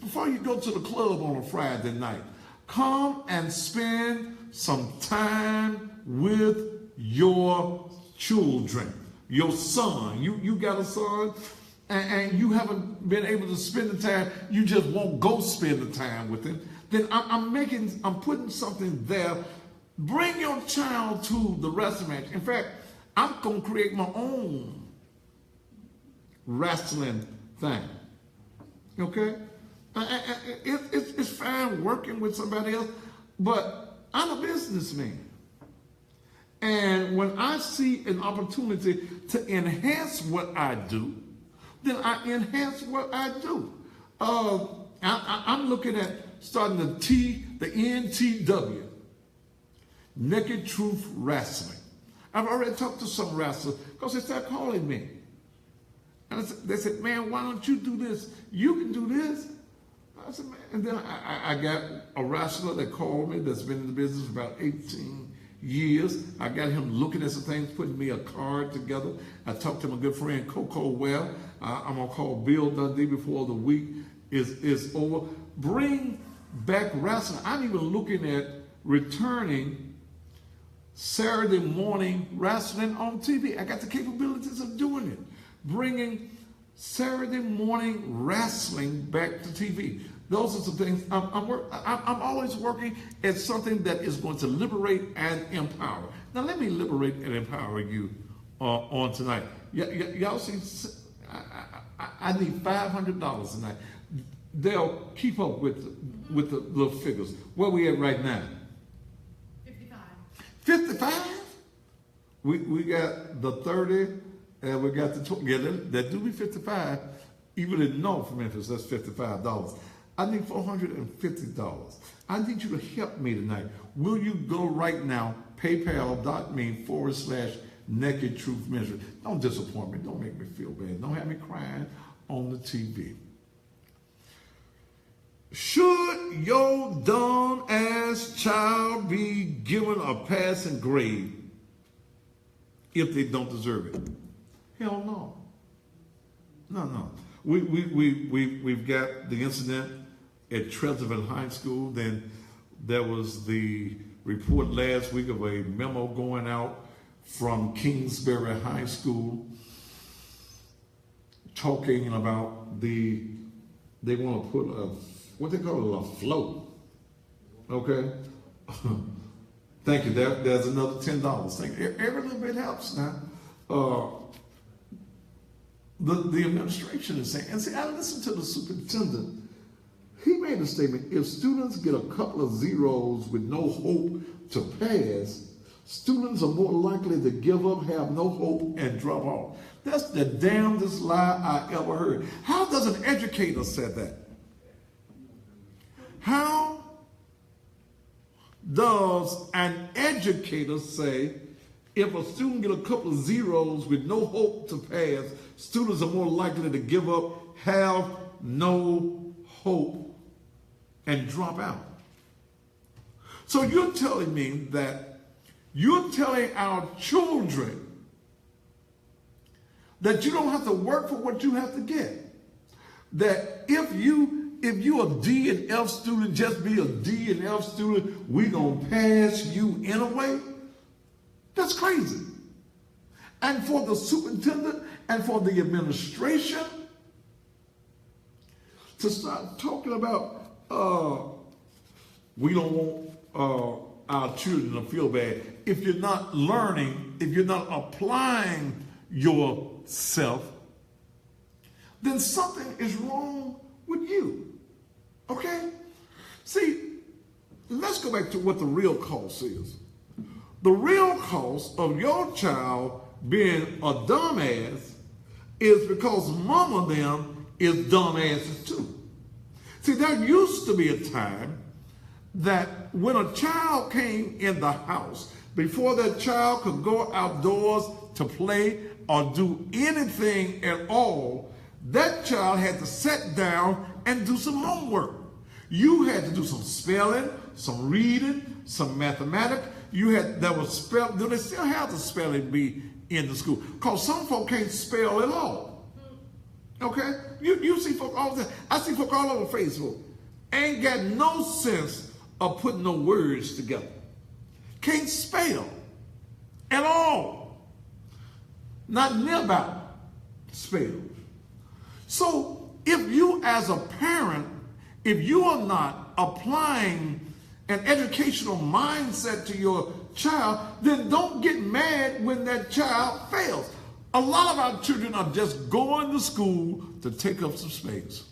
before you go to the club on a Friday night, come and spend some time with your children, your son. You got a son, and you haven't been able to spend the time, you just won't go spend the time with him, then I'm putting something there. Bring your child to the wrestling match. In fact, I'm going to create my own wrestling thing. Okay? It's fine working with somebody else, but I'm a businessman. And when I see an opportunity to enhance what I do, then I enhance what I do. I'm looking at starting the NTW, Naked Truth Wrestling. I've already talked to some wrestlers because they start calling me. And they said, man, why don't you do this? You can do this. I said, man. And then I got a wrestler that called me that's been in the business for about 18 years. I got him looking at some things, putting me a card together. I talked to my good friend Coco Well. I'm going to call Bill Dundee before the week is over. Bring back wrestling. I'm even looking at returning Saturday morning wrestling on TV. I got the capabilities of doing it. Bringing Saturday morning wrestling back to TV. Those are some things. I'm always working at something that is going to liberate and empower. Now let me liberate and empower you on tonight. Y'all see, I need $500 tonight. They'll keep up with the little figures. Where we at right now? 55. 55? We got the 30, and we got the 20. Yeah, that do be 55. Even in North Memphis, that's $55. I need $450. I need you to help me tonight. Will you go right now, paypal.me/Naked Truth Ministry. Don't disappoint me. Don't make me feel bad. Don't have me crying on the TV. Should your dumb ass child be given a passing grade if they don't deserve it? Hell no. No. We've got the incident at Treasureville High School. Then there was the report last week of a memo going out from Kingsbury High School talking about they want to put what they call a float. Okay? Thank you. There's another $10. Thank you. Every little bit helps now. The administration is saying, and see, I listened to the superintendent. He made a statement, if students get a couple of zeros with no hope to pass, students are more likely to give up, have no hope, and drop off. That's the damnedest lie I ever heard. How does an educator say that? How does an educator say if a student get a couple of zeros with no hope to pass, students are more likely to give up, have no hope, and drop out? So you're telling me that you're telling our children that you don't have to work for what you have to get. That if you're a D and F student, just be a D and F student, we're going to pass you anyway? That's crazy. And for the superintendent and for the administration to start talking about we don't want our children to feel bad. If you're not learning, if you're not applying yourself, then something is wrong with you. Okay? See, let's go back to what the real cost is. The real cost of your child being a dumbass is because mama and them is dumbasses too. See, there used to be a time that when a child came in the house, before that child could go outdoors to play or do anything at all, that child had to sit down and do some homework. You had to do some spelling, some reading, some mathematics. Do they still have the spelling bee in the school. Because some folk can't spell at all. Okay? You see folk all the time. I see folk all over Facebook. Ain't got no sense of putting no words together. Can't spell at all. Not near about spells. So if you as a parent, if you are not applying an educational mindset to your child, then don't get mad when that child fails. A lot of our children are just going to school to take up some space.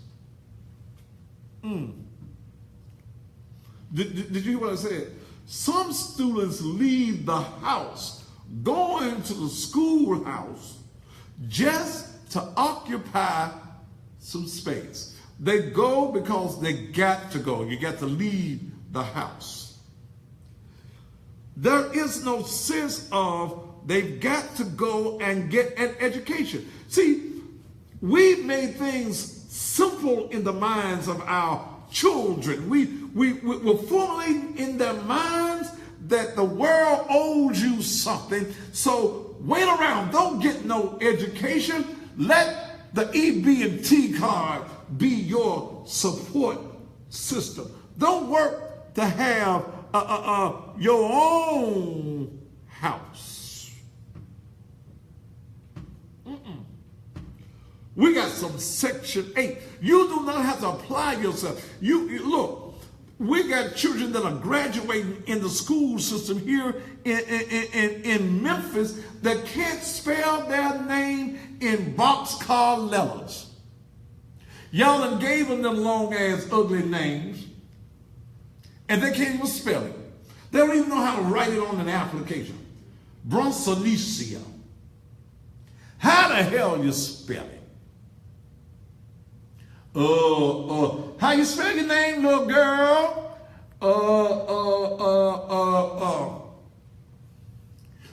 Did you hear what I said? Some students leave the house, going to the schoolhouse, just to occupy some space. They go because they got to go. You got to leave the house. There is no sense of they've got to go and get an education. See, we've made things simple in the minds of our children. We're formulating in their minds that the world owes you something. So wait around. Don't get no education. Let the EB&T card be your support system. Don't work to have your own house. We got some Section 8. You do not have to apply yourself. You look, we got children that are graduating in the school system here in Memphis that can't spell their name in boxcar letters. Y'all done gave them long-ass ugly names, and they can't even spell it. They don't even know how to write it on an application. Bronzonicia. How the hell you spell it? How you spell your name, little girl?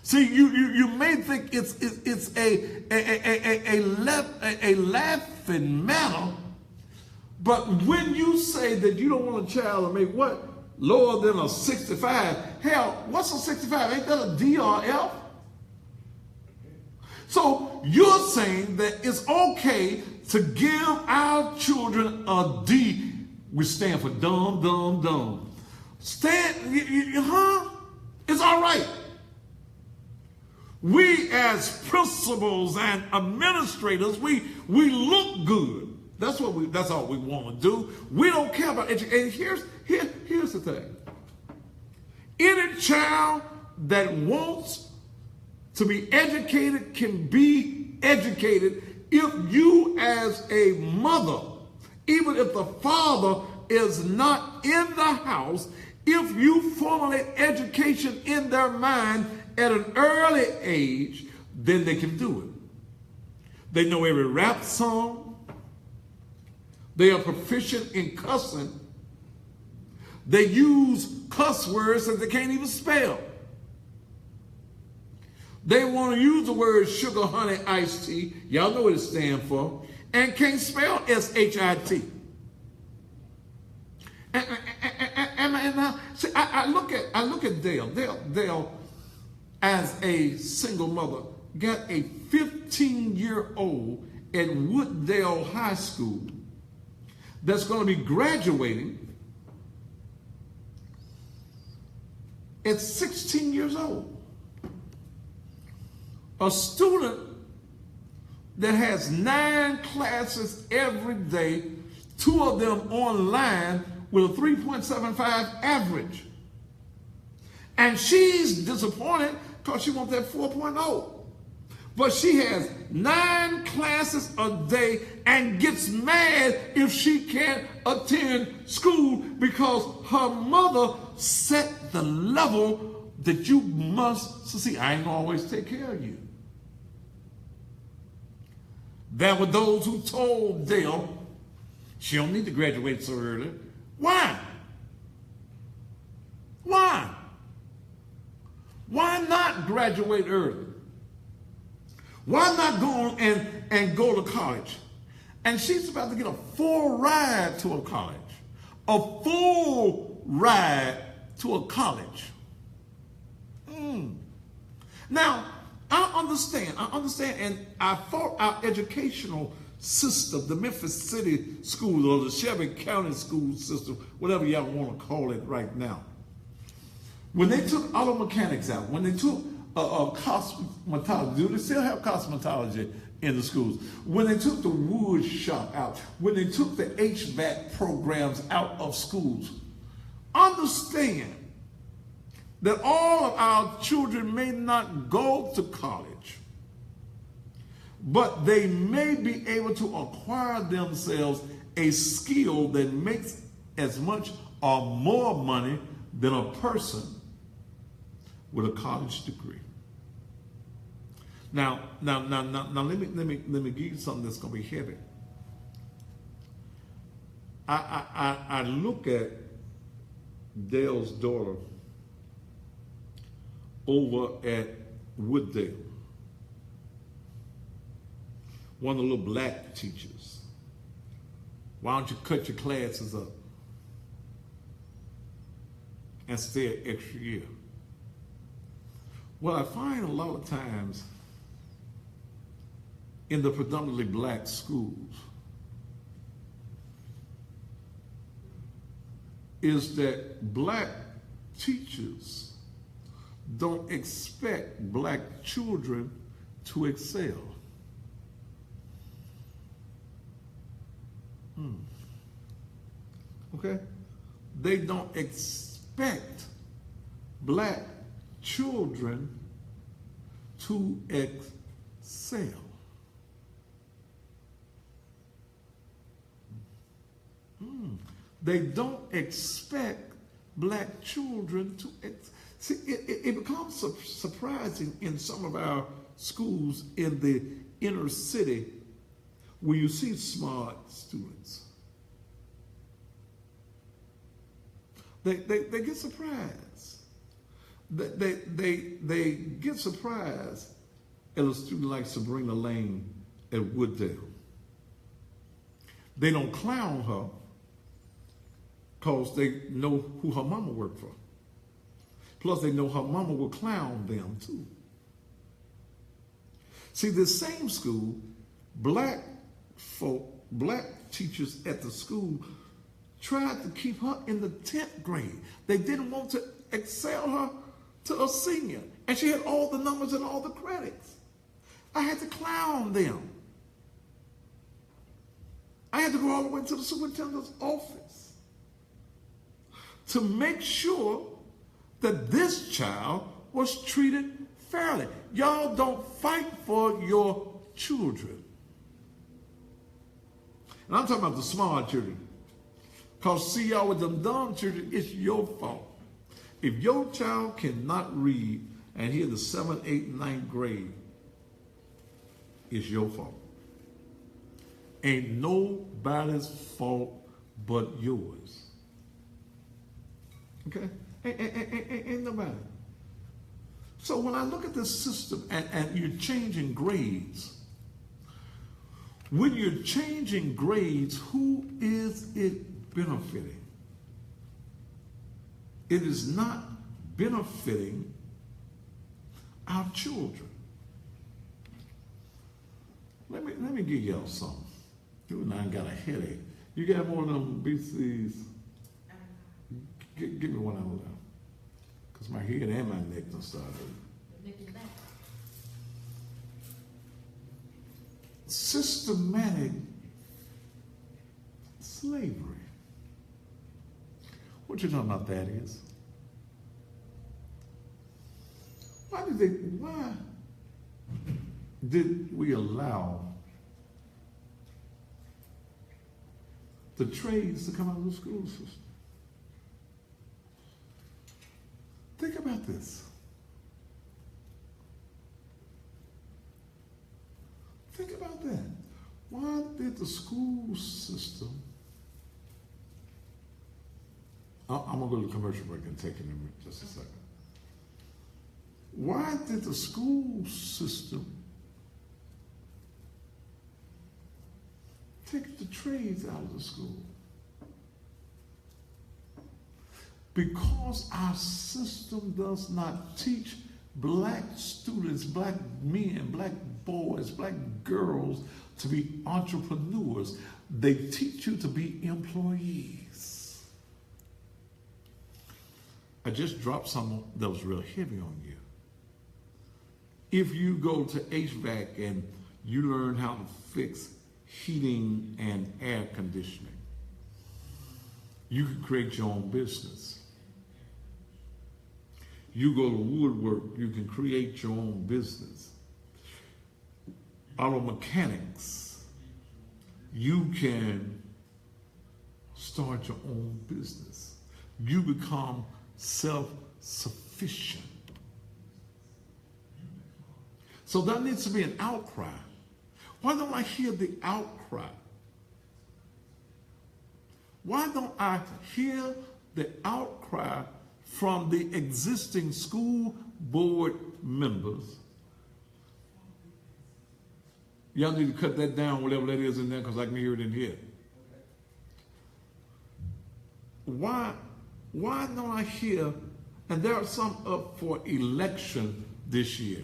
See, you may think it's a laughing matter, but when you say that you don't want a child to make what? Lower than a 65. Hell, what's a 65? Ain't that a D or F? So you're saying that it's okay to give our children a D. We stand for dumb, dumb, dumb. It's all right. We as principals and administrators, we look good. That's all we want to do. We don't care about education. Here's the thing. Any child that wants to be educated can be educated if you as a mother, even if the father is not in the house, if you formulate education in their mind at an early age, then they can do it. They know every rap song. They are proficient in cussing. They use cuss words that they can't even spell. They want to use the word sugar, honey, iced tea. Y'all know what it stands for. And can't spell S-H-I-T. And now, see, I look at Dale. Dale, as a single mother, got a 15-year-old at Wooddale High School that's going to be graduating at 16 years old. A student that has 9 classes every day, 2 of them online with a 3.75 average. And she's disappointed because she wants that 4.0. But she has 9 classes a day and gets mad if she can't attend school because her mother set the level that you must see. I ain't always take care of you. There were those who told Dale she don't need to graduate so early. Why? Why? Why not graduate early? Why not go on and go to college? And she's about to get a full ride to a college. A full ride to a college. Now, I understand, and I thought our educational system, the Memphis City schools or the Shelby County school system, whatever y'all want to call it right now, when they took auto mechanics out, when they took cosmetology, do they still have cosmetology in the schools? When they took the wood shop out, when they took the HVAC programs out of schools, understand that all of our children may not go to college, but they may be able to acquire themselves a skill that makes as much or more money than a person with a college degree. Now, let me give you something that's going to be heavy. I look at Dale's daughter over at Wooddale, one of the little black teachers. Why don't you cut your classes up and stay an extra year? Well, I find a lot of times in the predominantly black schools is that black teachers don't expect black children to excel. Okay? They don't expect black children to excel. They don't expect black children to excel. See, it becomes surprising in some of our schools in the inner city where you see smart students. They get surprised. They get surprised at a student like Sabrina Lane at Wooddale. They don't clown her because they know who her mama worked for. Plus, they know her mama will clown them too. See, this same school, black teachers at the school tried to keep her in the 10th grade. They didn't want to excel her to a senior. And she had all the numbers and all the credits. I had to clown them. I had to go all the way to the superintendent's office to make sure that this child was treated fairly. Y'all don't fight for your children. And I'm talking about the smart children. Because see, y'all, with them dumb children, it's your fault. If your child cannot read and he's in the 7th, 8th, 9th grade, it's your fault. Ain't nobody's fault but yours. Okay? Ain't nobody. So when I look at this system and you're changing grades, when you're changing grades, who is it benefiting? It is not benefiting our children. Let me give y'all something. You and I got a headache. You got one of them BCs? Give me one of them. Because my head and my neck done started. Systematic slavery. What you talking about, Thaddeus? Why did we allow the trades to come out of the school system? Think about this. Think about that. Why did the school system... I'm going to go to the commercial break and take it in just a second. Why did the school system take the trades out of the school? Because our system does not teach black students, black men, black boys, black girls to be entrepreneurs. They teach you to be employees. I just dropped something that was real heavy on you. If you go to HVAC and you learn how to fix heating and air conditioning, you can create your own business. You go to woodwork, you can create your own business. Auto mechanics, you can start your own business. You become self-sufficient. So there needs to be an outcry. Why don't I hear the outcry? Why don't I hear the outcry from the existing school board members? Y'all need to cut that down, whatever that is in there, because I can hear it in here. Why don't I hear, and there are some up for election this year.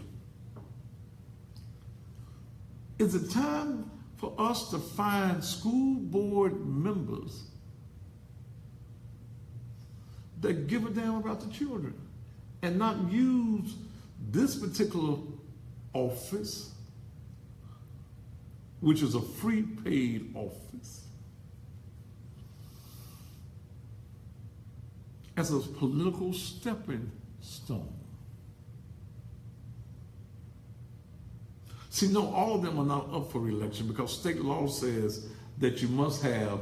Is it time for us to find school board members that give a damn about the children and not use this particular office, which is a free paid office, as a political stepping stone? See, no, all of them are not up for election because state law says that you must have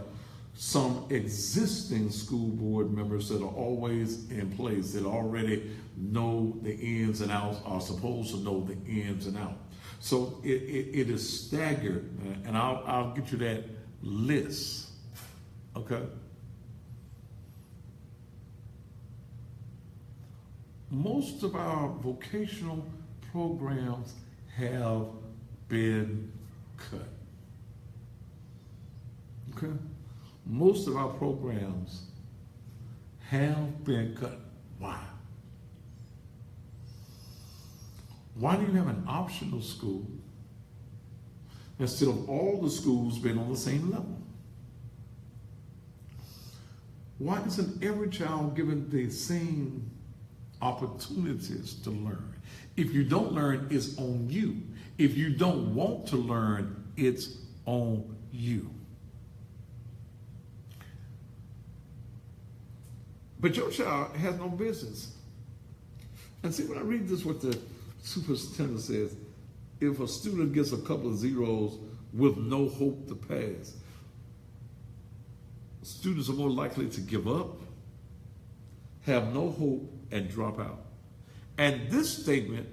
some existing school board members that are always in place, that already know the ins and outs, are supposed to know the ins and outs. So it is staggered, and I'll get you that list, okay? Most of our vocational programs have been cut. Okay? Most of our programs have been cut. Why? Why do you have an optional school instead of all the schools being on the same level? Why isn't every child given the same opportunities to learn? If you don't learn, it's on you. If you don't want to learn, it's on you. But your child has no business. And see, when I read this, what the superintendent says, if a student gets a couple of zeros with no hope to pass, students are more likely to give up, have no hope, and drop out. And this statement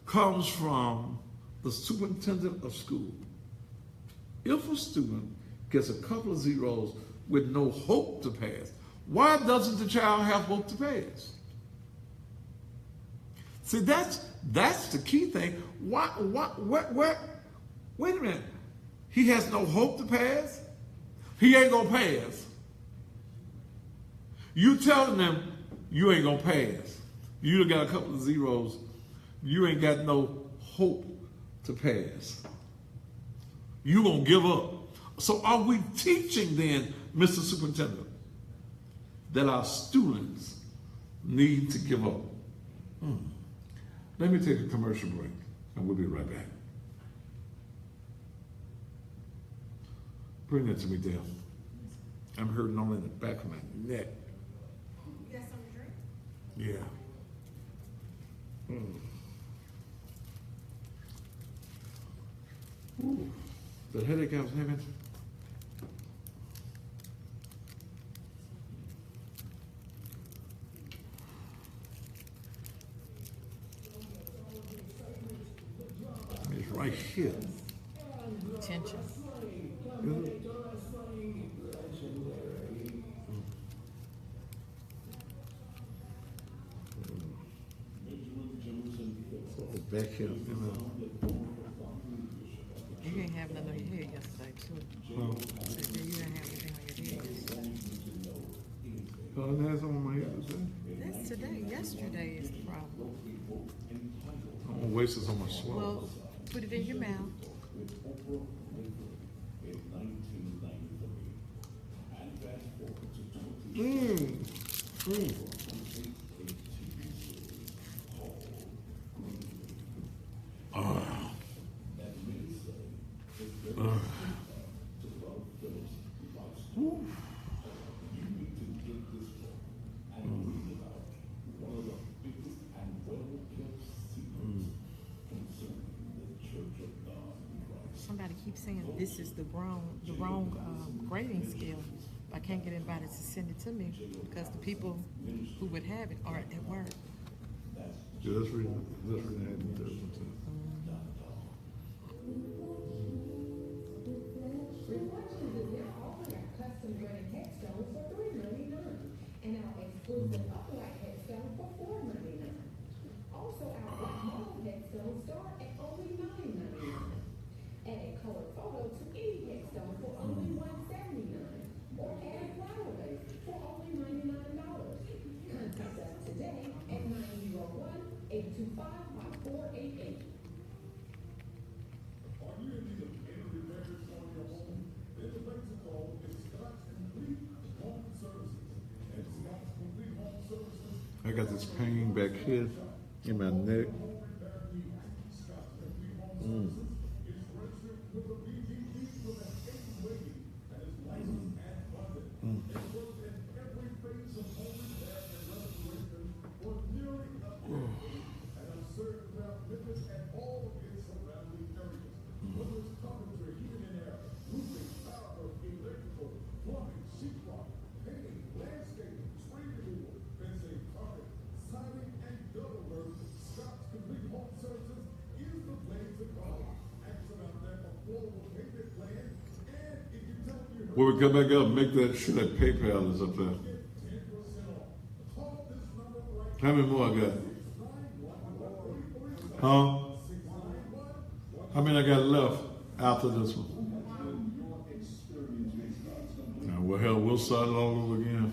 comes from the superintendent of school. If a student gets a couple of zeros with no hope to pass, why doesn't the child have hope to pass? See, that's the key thing. Wait a minute. He has no hope to pass? He ain't gonna pass. You telling them you ain't gonna pass. You done got a couple of zeros. You ain't got no hope to pass. You gonna give up. So are we teaching then, Mr. Superintendent, that our students need to give up? Let me take a commercial break, and we'll be right back. Bring that to me, Dale. I'm hurting on in the back of my neck. You got something to drink? Yeah. Ooh, the headache I was having. It's right here. Tension. Back here. You didn't have nothing on your head yesterday, too. Oh. You didn't have anything on your head yesterday. Oh, it has on my head, is it? That's today. Yesterday is the problem. I'm gonna waste this on my swallow. Well, put it in your mouth. Somebody keeps saying this is the wrong grading scale. I can't get anybody to send it to me because the people who would have it are at work. Yeah, let's read that too. Reflections is now offering our custom graded headstones for $3.99 and our exclusive upright headstone for $4.99. Also, our black marble headstones start at only $9.99. Add a colored photo to any headstone for only $179, or add a flower vase for only $99. Contact us today at 901-825-5488. Are you in need of any repairs on your home? Then the place to call is Scott's Complete Home Services. And Scott's Complete Home Services I got this pain back here in my neck. Scott's Complete Home Services is registered with the BGG with an 8 rating and is licensed and funded. It works in every phase of home repair and restoration for nearly a decade and has served throughout Memphis and all of its surrounding areas. Whether it's carpentry, heating and air, roofing, power work, electrical, plumbing, sheetrock, painting, landscaping, screen removal, fencing, carpet, siding, and double work, Scott's Complete Home Services is the place to call. Ask about their affordable payment plan, and if you tell me you're When we come back up, make that sure that PayPal is up there. 10% off. Call this number right How many more I got? Huh? How many I got left after this one? Now, well, hell, we'll start it all over again.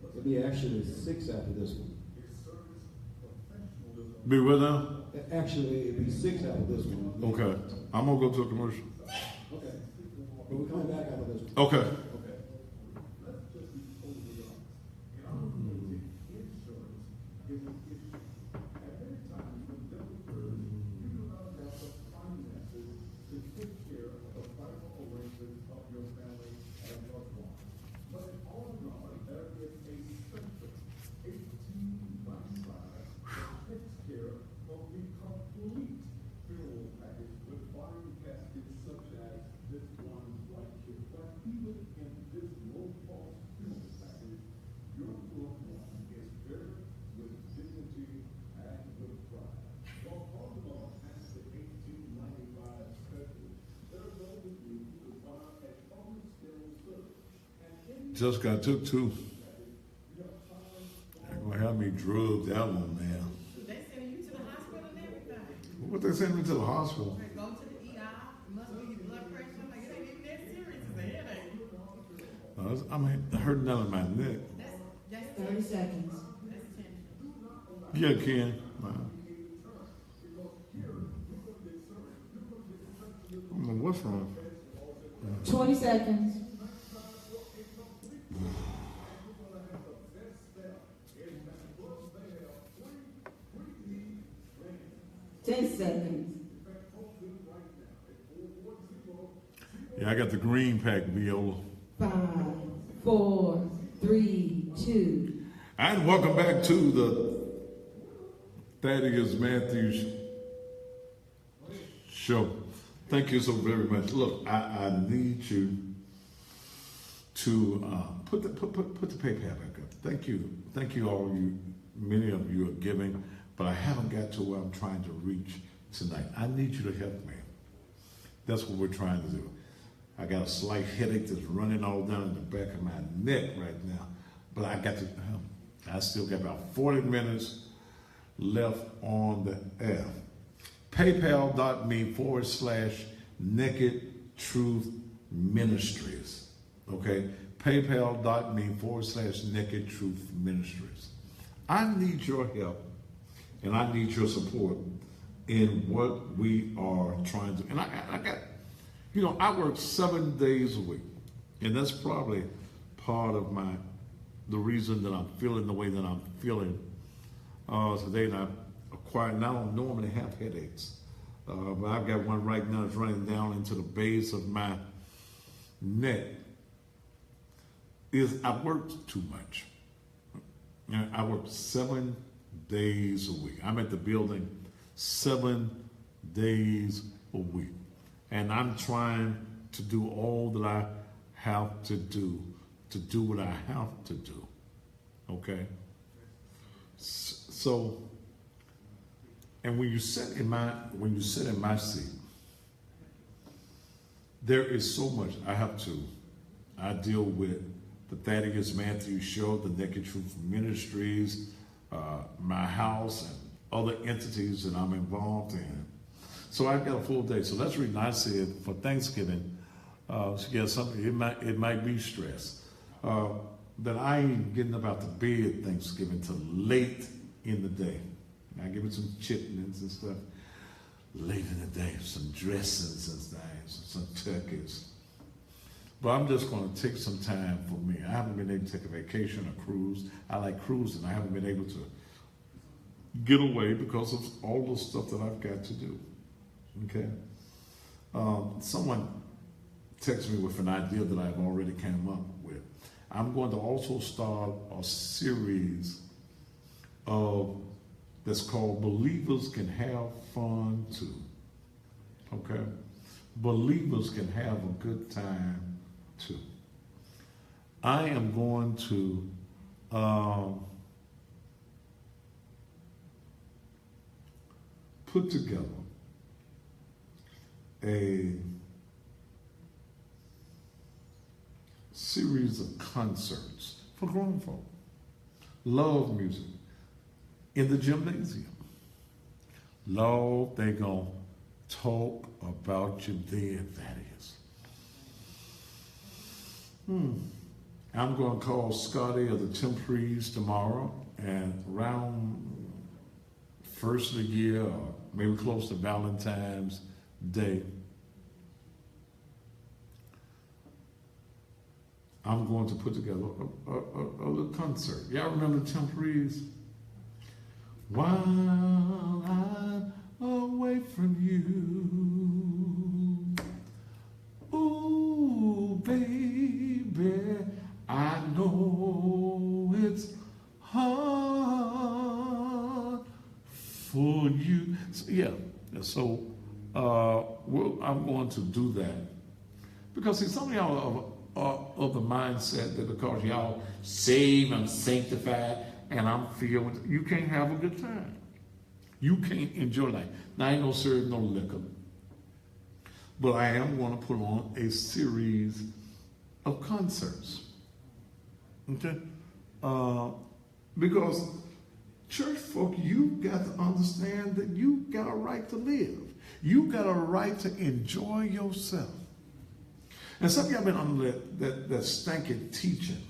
It'll be actually 6 after this one. Be with now? Actually, it'll be 6 after this one. Okay. I'm gonna go to a commercial. Okay. But we're coming back after this one. Okay. Okay. Just got took two. They're gonna have me drugged out on now. They sending you to the hospital and everything. What they send me to the hospital? They go to the ER, must be your blood pressure. I'm like, it ain't even that serious. It's a headache. I'm hurting down in my neck. That's 30 seconds. That's tension. Yeah, Ken. I don't know what's wrong. 20 seconds. Seconds. Yeah, I got the green pack, Viola. 5, 4, 3, 2. And welcome back to the Thaddeus Matthews show. Thank you so very much. Look, I need you to put the PayPal back up. Thank you all many of you are giving, but I haven't got to where I'm trying to reach tonight. I need you to help me. That's what we're trying to do. I got a slight headache that's running all down in the back of my neck right now, but I still got about 40 minutes left on the air. PayPal.me/Naked Truth Ministries. Okay? PayPal.me/Naked Truth Ministries. I need your help and I need your support in what we are trying to. And I got, I work 7 days a week, and that's probably part of the reason that I'm feeling the way that I'm feeling today. And I don't normally have headaches, but I've got one right now that's running down into the base of my neck. I worked too much. I work 7 days a week. I'm at the building 7 days a week. And I'm trying to do all that I have to do what I have to do. Okay? So, and when you sit in my seat, there is so much I deal with the Thaddeus Matthews Show, the Naked Truth Ministries, my house, and other entities that I'm involved in. So I've got a full day. So that's the reason I said for Thanksgiving, it might be stress. That I ain't getting up out the bed Thanksgiving till late in the day. I give it some chitlins and stuff late in the day, some dressings and things, some turkeys. But I'm just going to take some time for me. I haven't been able to take a vacation or cruise. I like cruising. I haven't been able to get away because of all the stuff that I've got to do. Okay? Someone texted me with an idea that I've already come up with. I'm going to also start a series that's called Believers Can Have Fun Too. Okay? Believers can have a good time too. I am going to put together a series of concerts for grown folk. Love music in the gymnasium. Lord, they gonna talk about you there, Thaddeus. I'm going to call Scotty of the Temperies tomorrow, and around first of the year, or maybe close to Valentine's Day, I'm going to put together a little concert. Y'all remember the Temperies? While I'm away from you, ooh, baby, I know it's hard for you. So, I'm going to do that. Because see, some of y'all are of the mindset that because y'all saved and sanctified and I'm feeling, you can't have a good time. You can't enjoy life. Now, I ain't gonna serve no liquor. But I am going to put on a series of concerts. Okay? Because church folk, you've got to understand that you've got a right to live. You've got a right to enjoy yourself. And some of y'all been under that stinking teaching.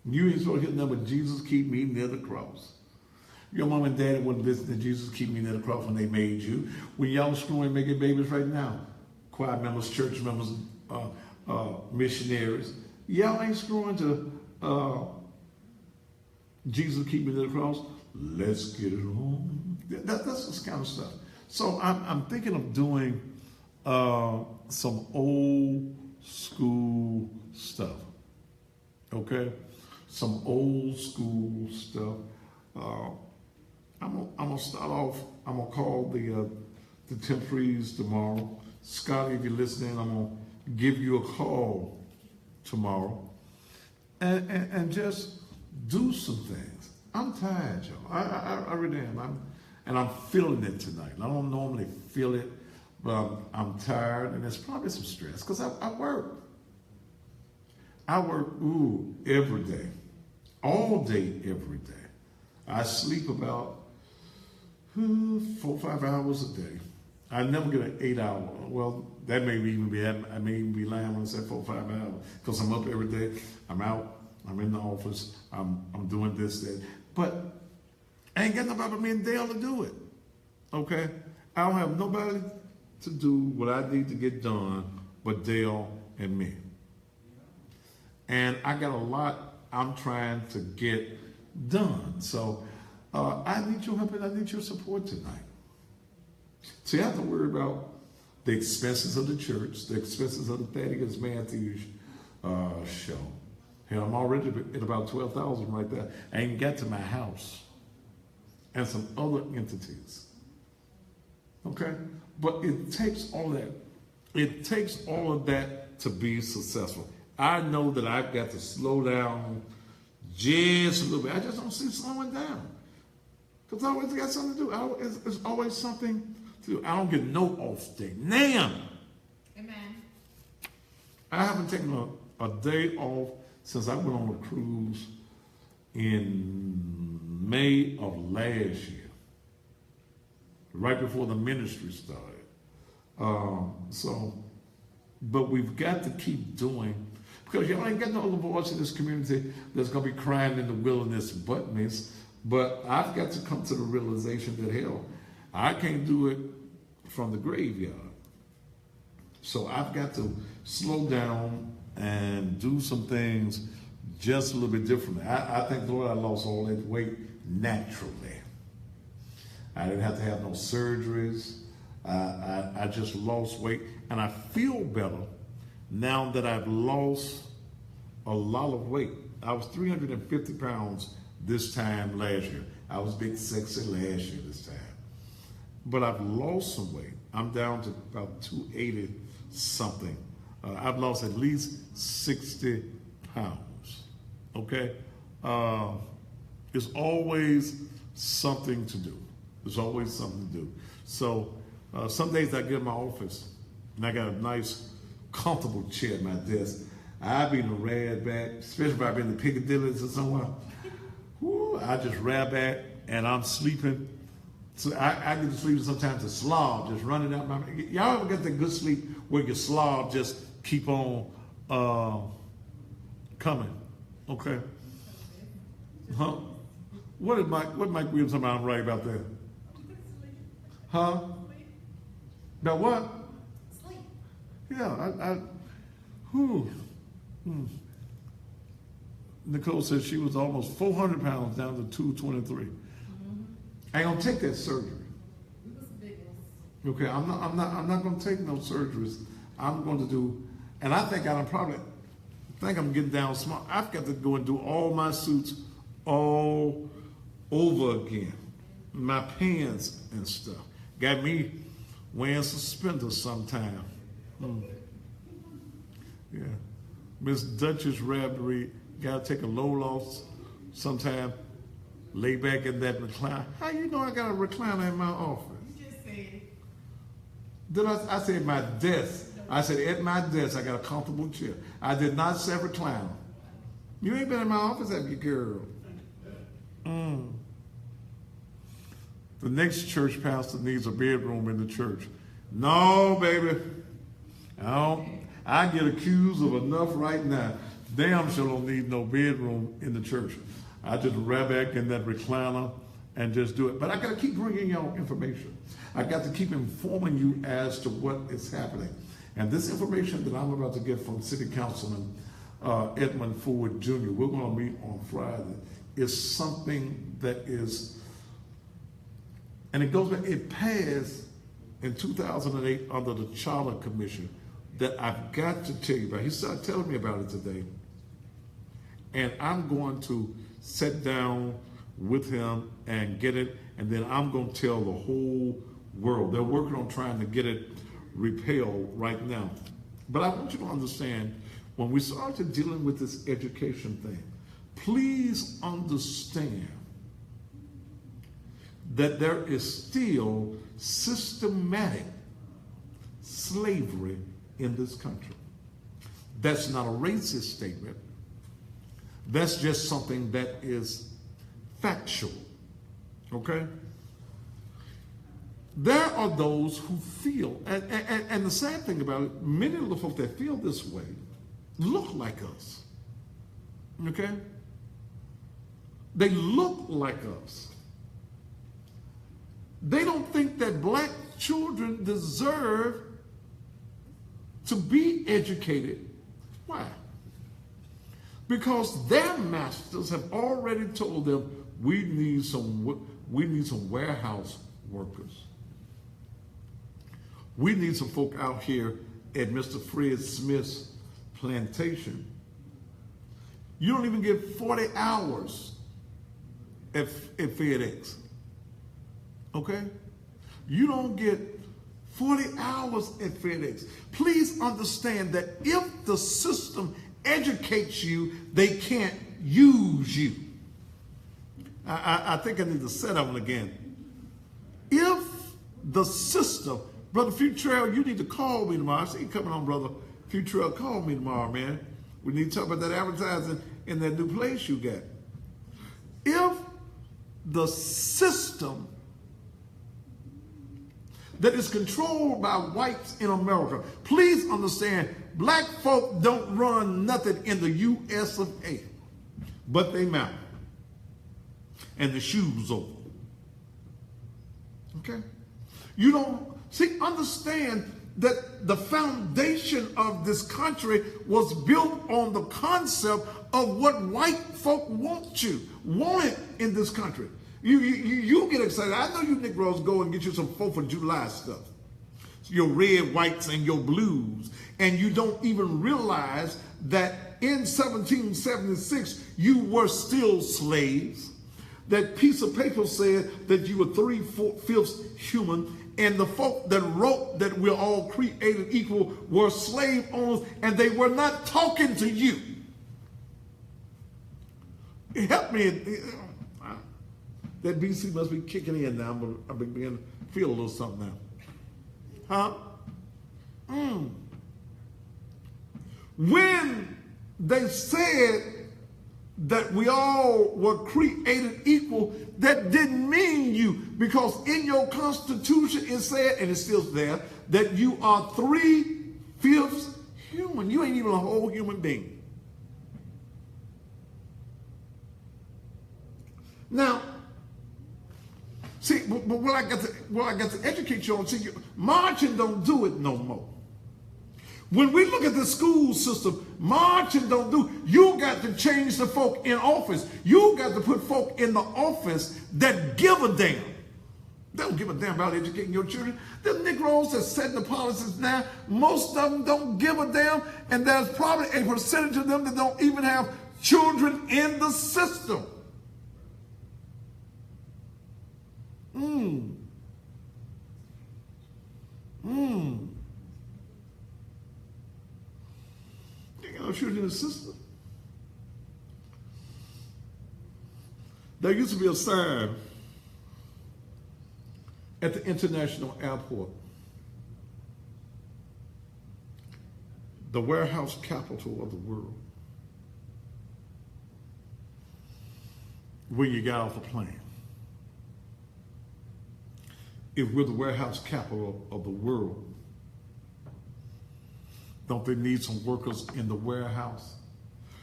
You ain't supposed to hear nothing but Jesus keep me near the cross. Your mom and daddy wouldn't listen to Jesus keep me near the cross when they made you. When y'all screwing making babies right now, choir members, church members, missionaries, y'all ain't screwing to Jesus keep me near the cross. Let's get it on. That's this kind of stuff. So I'm thinking of doing some old school stuff. Okay? Some old school stuff. I'm gonna start off. I'm gonna call the Temperies tomorrow. Scotty, if you're listening, I'm gonna give you a call tomorrow, and just do some things. I'm tired, y'all. I really am. And I'm feeling it tonight. I don't normally feel it, but I'm tired, and there's probably some stress because I work. I work, every day. All day, every day. I sleep about 4 or 5 hours a day. I never get an 8 hour. Well, that may even be, I may even be lying when I say 4 or 5 hours because I'm up every day. I'm out. I'm in the office. I'm doing this, that. But I ain't got nobody but me and Dale to do it. Okay? I don't have nobody to do what I need to get done but Dale and me. And I got a lot I'm trying to get done. So I need your help and I need your support tonight. So you have to worry about the expenses of the church, the expenses of the Thaddeus Matthews show. Hell, I'm already at about $12,000 right there. I ain't got to my house and some other entities. Okay? But it takes all that. It takes all of that to be successful. I know that I've got to slow down just a little bit. I just don't see slowing down. Because I always got something to do. It's always something to do. I don't get no off day. Now, Amen. I haven't taken a day off since I went on a cruise in May of last year, right before the ministry started. But we've got to keep doing, because y'all ain't got no other voice in this community that's going to be crying in the wilderness but me. But I've got to come to the realization that, hell, I can't do it from the graveyard. So I've got to slow down and do some things just a little bit differently. I think, Lord, I lost all that weight naturally. I didn't have to have no surgeries. I just lost weight, and I feel better now that I've lost a lot of weight. I was 350 pounds this time last year. I was big sexy last year this time. But I've lost some weight. I'm down to about 280 something. I've lost at least 60 pounds. Okay? It's always something to do. There's always something to do. So some days I get in my office and I got a nice, comfortable chair at my desk. I be in a rad back, especially if I've been in the Piccadillys or somewhere. Woo, I just rab back and I'm sleeping. So I get to sleep sometimes a slob just running out my mouth. Y'all ever get that good sleep where your slob just keep on coming? Okay. Huh? What Mike Williams talking about right about that? Huh? About what? Sleep. Yeah, Nicole said she was almost 400 pounds down to 223. I ain't gonna take that surgery. We was big ones. Okay, I'm not gonna take no surgeries. I'm going to do, and I think I'm getting down smart. I've got to go and do all my suits all over again. My pants and stuff. Got me wearing suspenders sometime. Yeah. Miss Duchess Rabbery got to take a load off sometime. Lay back in that recliner. How you know I got a recliner in my office? You just said it. Did I said my desk. I said at my desk I got a comfortable chair. I did not say recliner. You ain't been in my office, have you, girl? The next church pastor needs a bedroom in the church. No, baby. I get accused of enough right now. Damn sure don't need no bedroom in the church. I just wrap back in that recliner and just do it. But I got to keep bringing y'all information. I got to keep informing you as to what is happening. And this information that I'm about to get from City Councilman Edmund Ford Jr., we're going to meet on Friday, is something that is, and it goes back, it passed in 2008 under the Charter Commission that I've got to tell you about. He started telling me about it today. And I'm going to sit down with him and get it, and then I'm going to tell the whole world. They're working on trying to get it repealed right now. But I want you to understand, when we started dealing with this education thing, please understand that there is still systematic slavery in this country. That's not a racist statement. That's just something that is factual. Okay? There are those who feel, and the sad thing about it, many of the folks that feel this way look like us. Okay? They look like us. They don't think that black children deserve to be educated. Why? Because their masters have already told them, we need some warehouse workers. We need some folk out here at Mr. Fred Smith's plantation. You don't even get 40 hours at FedEx. Okay? You don't get 40 hours at FedEx. Please understand that if the system educates you, they can't use you. I think I need to say that one again. If the system, Brother Futrell, you need to call me tomorrow. I see you coming on, Brother Futrell. Call me tomorrow, man. We need to talk about that advertising in that new place you got. If the system that is controlled by whites in America, please understand, black folk don't run nothing in the U.S. of A. But they matter. And the shoes over. Okay? You don't, see, understand that the foundation of this country was built on the concept of what white folk wanted in this country. You get excited. I know you Negroes go and get you some 4th of July stuff. Your red, whites, and your blues. And you don't even realize that in 1776, you were still slaves. That piece of paper said that you were 3/5 human. And the folk that wrote that we're all created equal were slave owners, and they were not talking to you. Help me. That BC must be kicking in now. I'm beginning to feel a little something now. Huh? When they said that we all were created equal, that didn't mean you, because in your Constitution it said, and it's still there, that you are 3/5 human. You ain't even a whole human being. Now, see, but what I got to educate you on, see, marching don't do it no more. When we look at the school system, marching don't do, you got to change the folk in office. You got to put folk in the office that give a damn. They don't give a damn about educating your children. The Negroes that set the policies now, most of them don't give a damn, and there's probably a percentage of them that don't even have children in the system. You got no children in the system. There used to be a sign at the international airport, the warehouse capital of the world, when you got off a plane. If we're the warehouse capital of the world, don't they need some workers in the warehouse?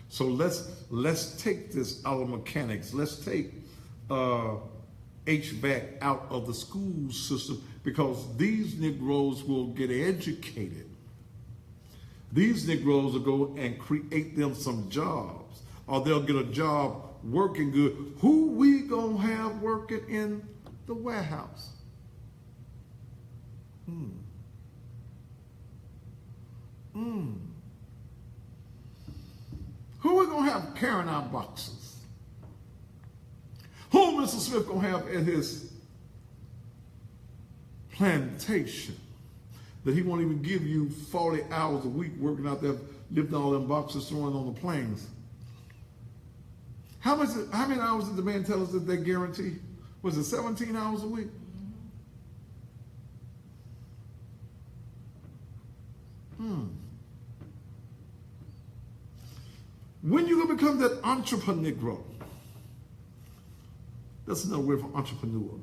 So let's take this out of mechanics. Let's take HVAC out of the school system, because these Negroes will get educated. These Negroes will go and create them some jobs, or they'll get a job working good. Who we gonna have working in the warehouse? Who we gonna have carrying our boxes? Who Mr. Smith gonna have at his plantation that he won't even give you 40 hours a week working out there, lifting all them boxes, throwing on the planes? How many hours did the man tell us that they guarantee Was it 17 hours a week? When you gonna become that entrepreneur? That's another word for entrepreneur.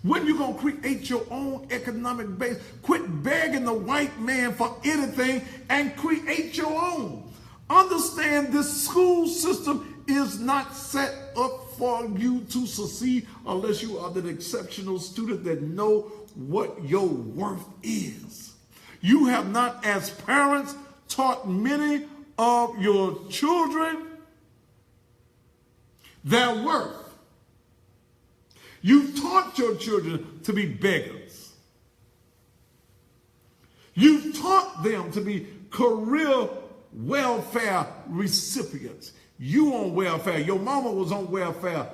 When you gonna create your own economic base? Quit begging the white man for anything and create your own. Understand this school system is not set up for you to succeed unless you are the exceptional student that know what your worth is. You have not, as parents, taught many of your children their worth. You've taught your children to be beggars. You've taught them to be career welfare recipients. You on welfare. Your mama was on welfare.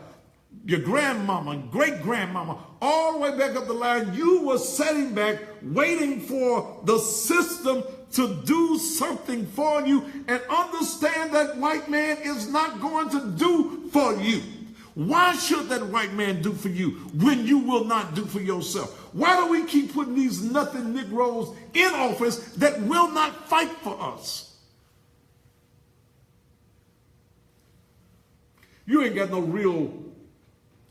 Your grandmama, great-grandmama, all the way back up the line, you were sitting back waiting for the system to do something for you, and understand that white man is not going to do for you. Why should that white man do for you when you will not do for yourself? Why do we keep putting these nothing Negroes in office that will not fight for us? You ain't got no real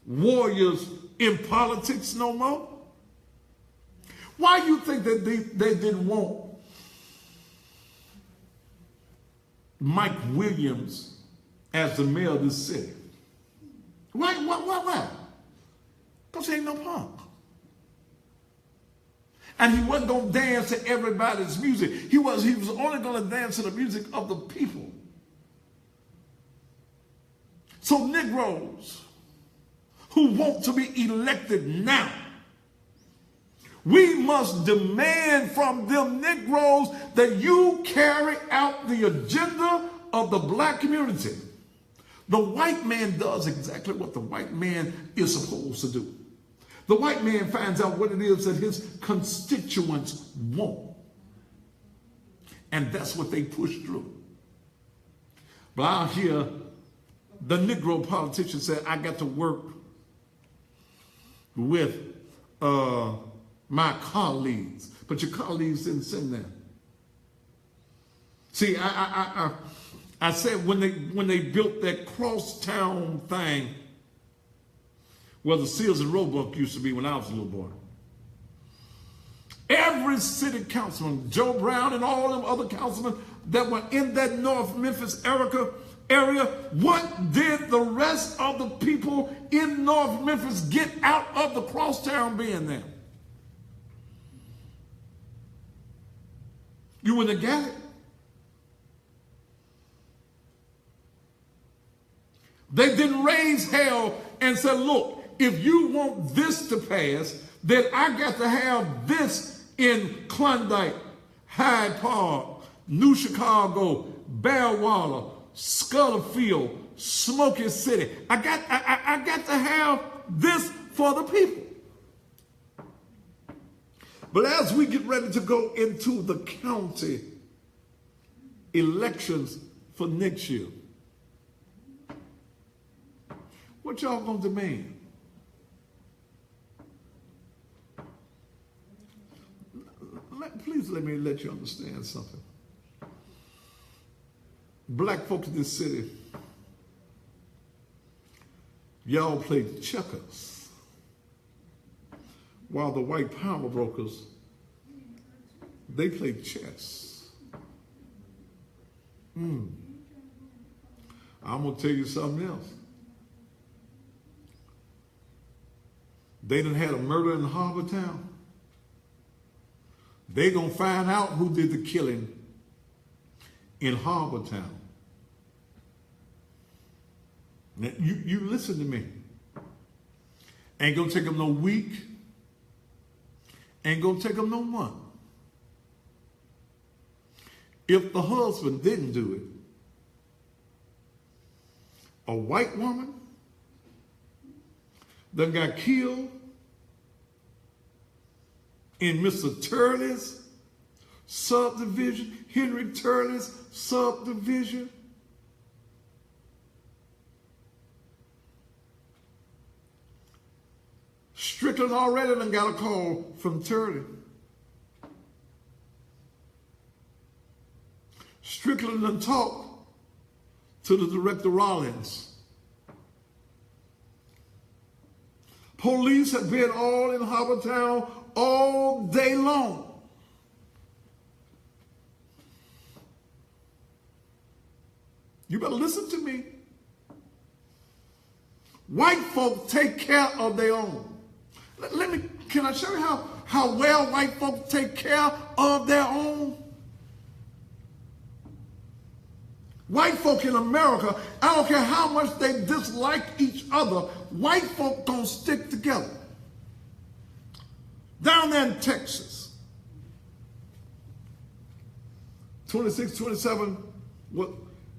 warriors in politics no more. Why you think that they didn't want Mike Williams as the mayor of this city? Why? Because he ain't no punk. And he wasn't going to dance to everybody's music. He was only going to dance to the music of the people. So Negroes who want to be elected now, we must demand from them Negroes that you carry out the agenda of the black community. The white man does exactly what the white man is supposed to do. The white man finds out what it is that his constituents want. And that's what they push through. But I hear the Negro politician say, I got to work with my colleagues. But your colleagues didn't send them. See, I said when they built that crosstown thing where the Sears and Roebuck used to be when I was a little boy, every city councilman, Joe Brown and all them other councilmen that were in that North Memphis area, what did the rest of the people in North Memphis get out of the crosstown being there? You wouldn't have got it. They didn't raise hell and said, look, if you want this to pass, then I got to have this in Klondike, Hyde Park, New Chicago, Bearwater, Scutterfield, Smoky City. I got to have this for the people. But as we get ready to go into the county elections for next year, what y'all gonna demand? Please let me let you understand something. Black folks in this city, y'all play checkers, while the white power brokers, they play chess. I'm gonna tell you something else. They done had a murder in Harbor Town. They gonna find out who did the killing in Harbor Town. Now, you listen to me. Ain't gonna take them no week. Ain't gonna take them no month. If the husband didn't do it, a white woman that got killed in Mr. Turley's subdivision, Henry Turley's subdivision. Strickland already done got a call from Turley. Strickland done talked to the director Rollins. Police have been all in Harbortown all day long. You better listen to me. White folk take care of their own. Can I show you how well white folk take care of their own? White folk in America, I don't care how much they dislike each other, white folk don't stick together. Down there in Texas, 26, 27, what,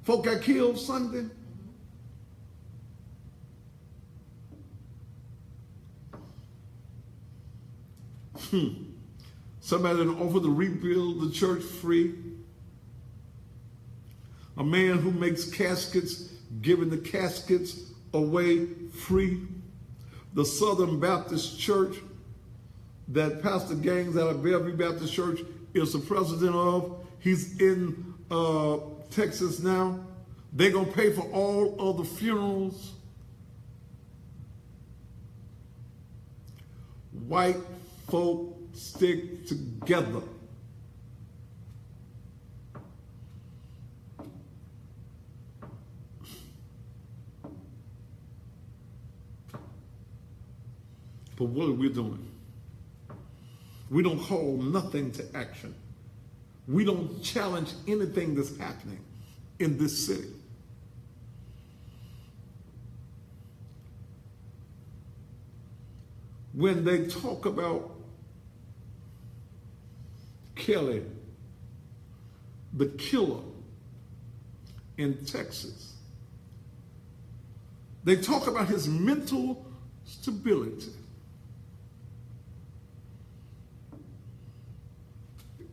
folk got killed Sunday? Somebody offered to rebuild the church free. A man who makes caskets, giving the caskets away free. The Southern Baptist Church that Pastor Gangs out of Bellevue Baptist Church is the president of. He's in Texas now. They're going to pay for all of the funerals. White folk stick together. But what are we doing? We don't call nothing to action. We don't challenge anything that's happening in this city. When they talk about Kelly, the killer in Texas, they talk about his mental stability.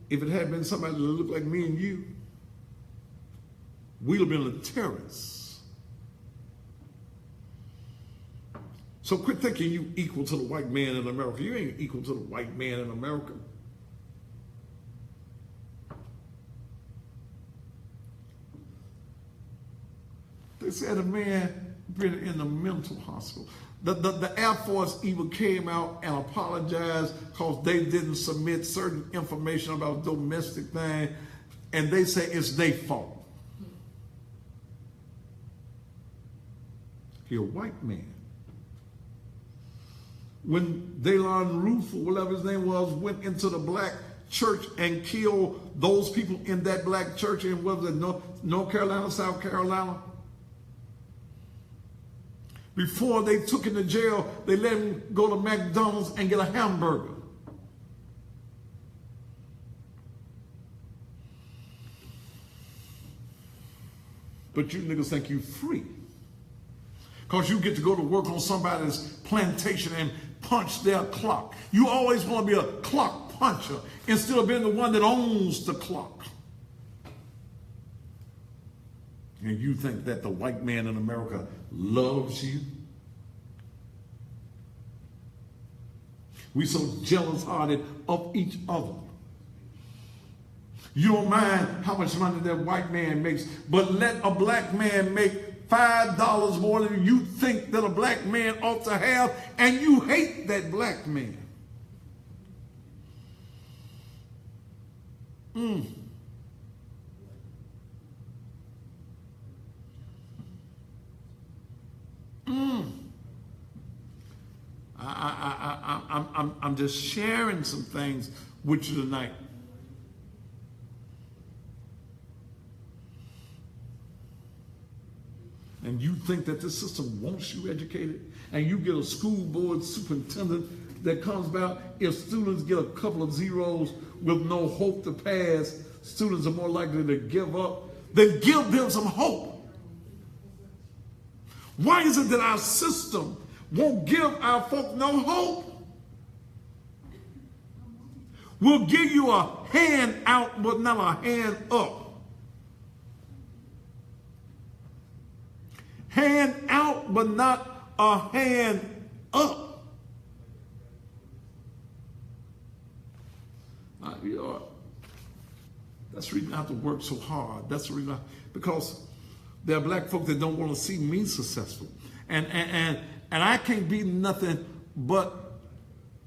If it had been somebody that looked like me and you, we'd have been a terrorist. So quit thinking you equal to the white man in America. You ain't equal to the white man in America. They said a man been in a mental hospital. The Air Force even came out and apologized because they didn't submit certain information about domestic thing, and they say it's their fault. He a white man. When Daylon Roof, or whatever his name was, went into the black church and killed those people in that black church in, what was it, North Carolina, South Carolina? Before they took him to jail, they let him go to McDonald's and get a hamburger. But you niggas think you free. Because you get to go to work on somebody's plantation and punch their clock. You always want to be a clock puncher instead of being the one that owns the clock. And you think that the white man in America loves you? We so jealous-hearted of each other. You don't mind how much money that white man makes, but let a black man make $5 more than you think that a black man ought to have, and you hate that black man. I'm just sharing some things with you tonight. And you think that this system wants you educated, and you get a school board superintendent that comes about, if students get a couple of zeros with no hope to pass, students are more likely to give up. Then give them some hope. Why is it that our system won't give our folk no hope? We'll give you a hand out, but not a hand up. Hand out, but not a hand up. you up. That's the reason I have to work so hard. That's the reason because there are black folk that don't want to see me successful. And I can't be nothing but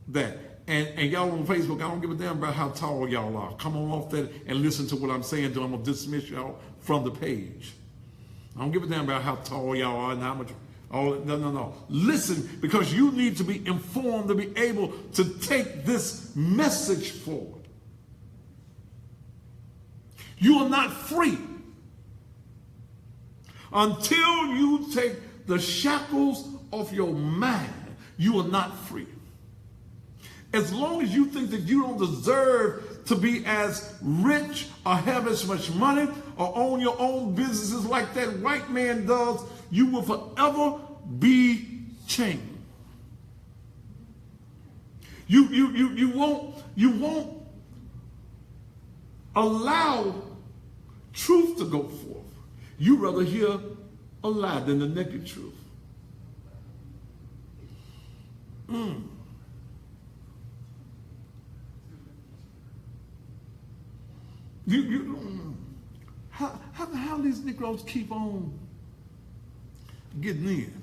that. And y'all on Facebook, I don't give a damn about how tall y'all are. Come on off that and listen to what I'm saying, I'm going to dismiss y'all from the page. I don't give a damn about how tall y'all are and how much. No. Listen, because you need to be informed to be able to take this message forward. You are not free until you take the shackles off your mind. You are not free. As long as you think that you don't deserve to be as rich or have as much money or own your own businesses like that white man does, you will forever be chained. You won't allow truth to go forth. You rather hear a lie than the naked truth. How these Negroes keep on getting in?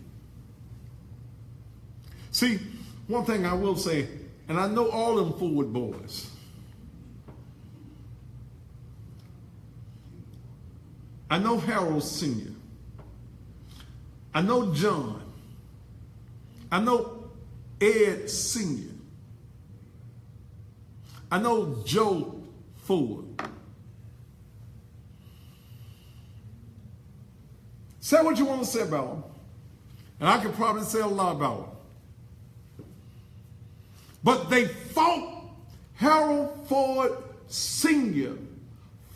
See, one thing I will say, and I know all them forward boys. I know Harold Sr. I know John. I know Ed Sr. I know Joe Ford. Say what you want to say about them. And I could probably say a lot about them. But they fought, Harold Ford Sr.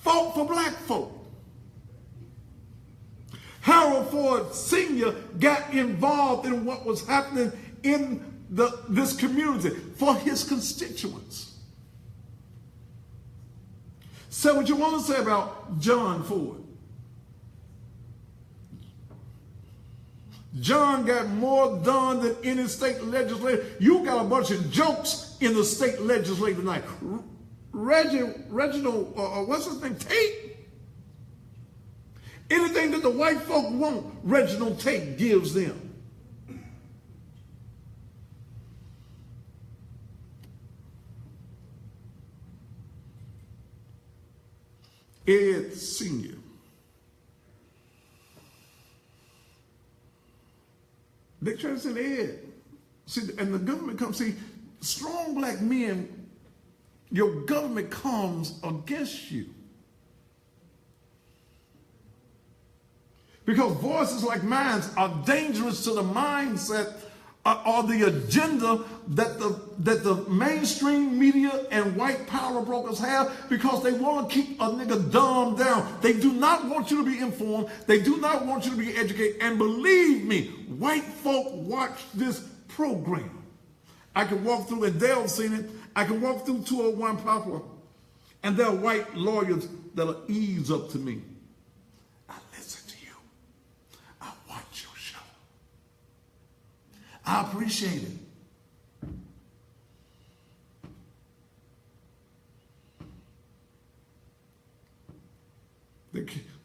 fought for black folk. Harold Ford Sr. got involved in what was happening in this community for his constituents. Say what you want to say about John Ford. John got more done than any state legislator. You got a bunch of jokes in the state legislature tonight. Reginald, what's his name, Tate? Anything that the white folk want, Reginald Tate gives them. Ed Sr. They try to send Ed. See, and the government comes, see, strong black men, your government comes against you. Because voices like mine are dangerous to the mindset or the agenda that the mainstream media and white power brokers have, because they want to keep a nigga dumbed down. They do not want you to be informed. They do not want you to be educated. And believe me, white folk watch this program. I can walk through, and Dale's seen it, I can walk through 201 Poplar, and there are white lawyers that'll ease up to me. I listen to you. I watch your show. I appreciate it.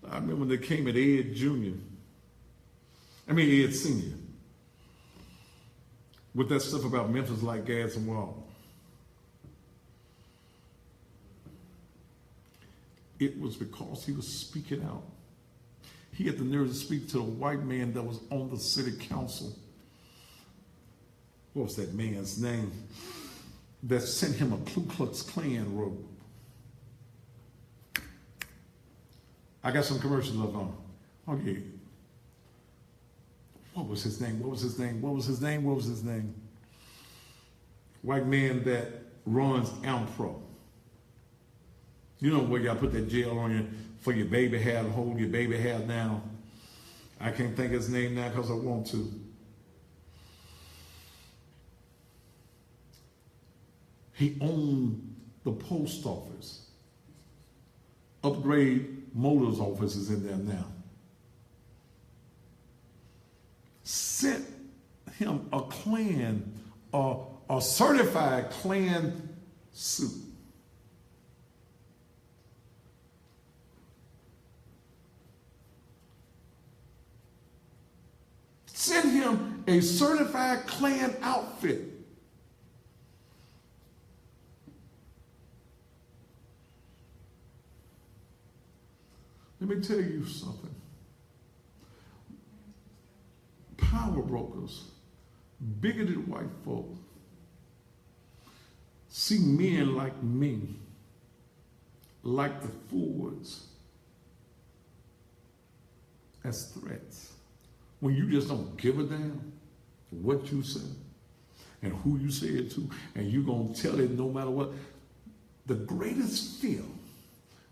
I remember when they came at Ed Sr. with that stuff about Memphis like gas and water. It was because he was speaking out. He had the nerve to speak to a white man that was on the city council. What was that man's name? That sent him a Ku Klux Klan robe. I got some commercials up on. Okay. What was his name? White man that runs Ampro. You know where y'all put that gel on you for your baby hair to hold your baby hair down. I can't think of his name now because I want to. He owned the post office. Upgrade Motors office is in there now. Sent him a Klan, a certified Klan suit. sent him a certified Klan outfit. Let me tell you something. Power brokers, bigoted white folk, see men like me, like the Fords, as threats. When you just don't give a damn what you said and who you say it to, and you're going to tell it no matter what. The greatest fear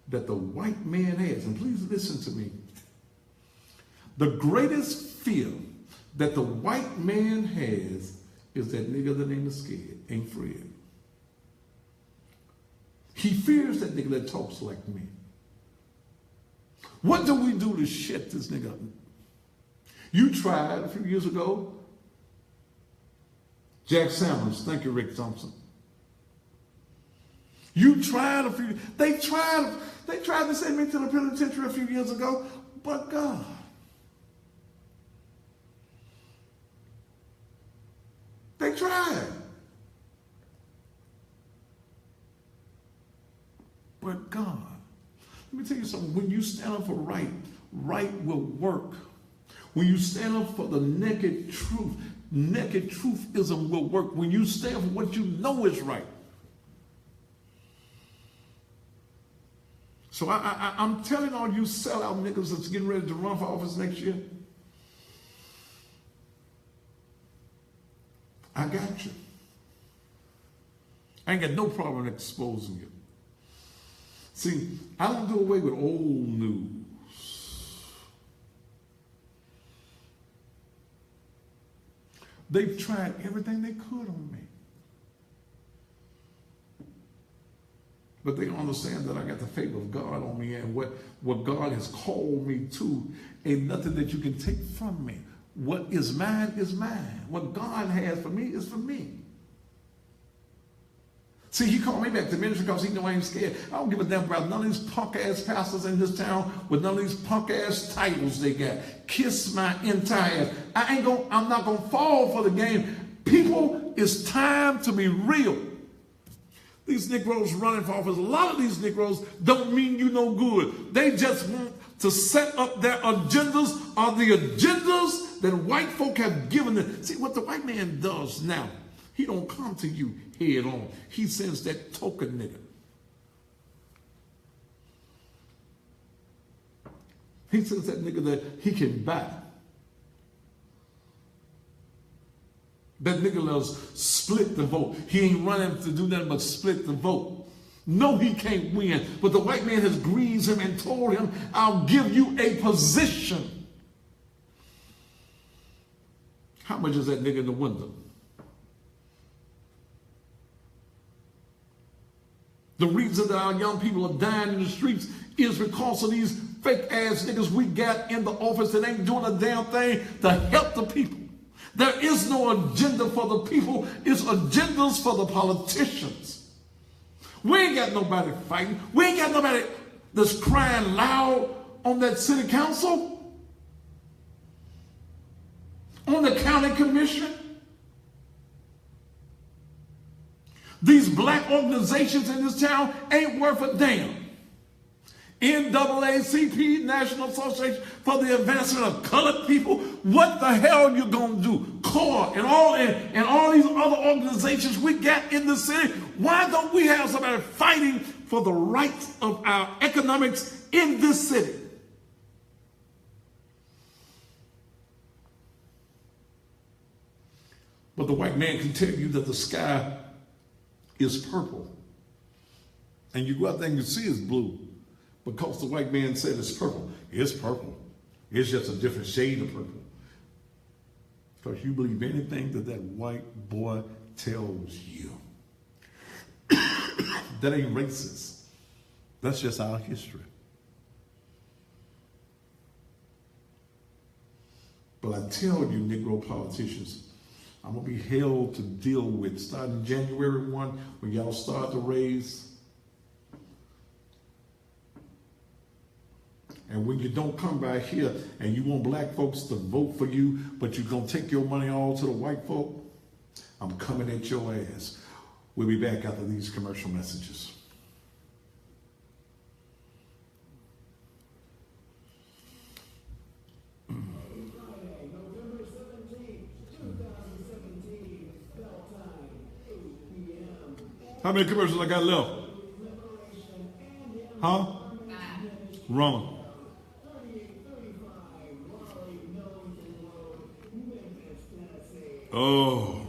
that the white man has, and please listen to me, the greatest fear that the white man has is that nigga that ain't scared, ain't afraid. He fears that nigga that talks like me. What do we do to shut this nigga up? You tried a few years ago. Jack Sanders, thank you, Rick Thompson. You tried they tried to send me to the penitentiary a few years ago, but God. They tried. But God. Let me tell you something. When you stand up for right, right will work. When you stand up for the naked truthism will work. When you stand for what you know is right. So I'm telling all you sellout niggas that's getting ready to run for office next year, I got you. I ain't got no problem exposing you. See, I don't do away with old news. They've tried everything they could on me. But they don't understand that I got the favor of God on me, and what God has called me to ain't nothing that you can take from me. What is mine is mine. What God has for me is for me. See, he called me back to ministry because he know I ain't scared. I don't give a damn about none of these punk-ass pastors in this town with none of these punk-ass titles they got. Kiss my entire ass. I'm not going to fall for the game. People, it's time to be real. These Negroes running for office, a lot of these Negroes don't mean you no good. They just want to set up their agendas or the agendas that white folk have given them. See, what the white man does now, he don't come to you head on. He sends that token nigga. He sends that nigga that he can buy. That nigga loves split the vote. He ain't running to do nothing but split the vote. No, he can't win. But the white man has greased him and told him, I'll give you a position. How much is that nigga in the window? The reason that our young people are dying in the streets is because of these fake ass niggas we got in the office that ain't doing a damn thing to help the people. There is no agenda for the people. It's agendas for the politicians. We ain't got nobody fighting. We ain't got nobody that's crying loud on that city council, on the county commission. These black organizations in this town ain't worth a damn. NAACP, National Association for the Advancement of Colored People. What the hell are you gonna do? CORE and all these other organizations we got in the city. Why don't we have somebody fighting for the rights of our economics in this city? But the white man can tell you that the sky is purple. And you go out there and you see it's blue. Because the white man said it's purple. It's purple. It's just a different shade of purple. Because you believe anything that white boy tells you. That ain't racist. That's just our history. But I tell you, Negro politicians, I'm going to be held to deal with starting January 1 when y'all start to raise. And when you don't come by here and you want black folks to vote for you, but you're going to take your money all to the white folk, I'm coming at your ass. We'll be back after these commercial messages. November 17th, 2017, bell time, 8 p.m. How many commercials I got left? Huh? Wrong. Oh.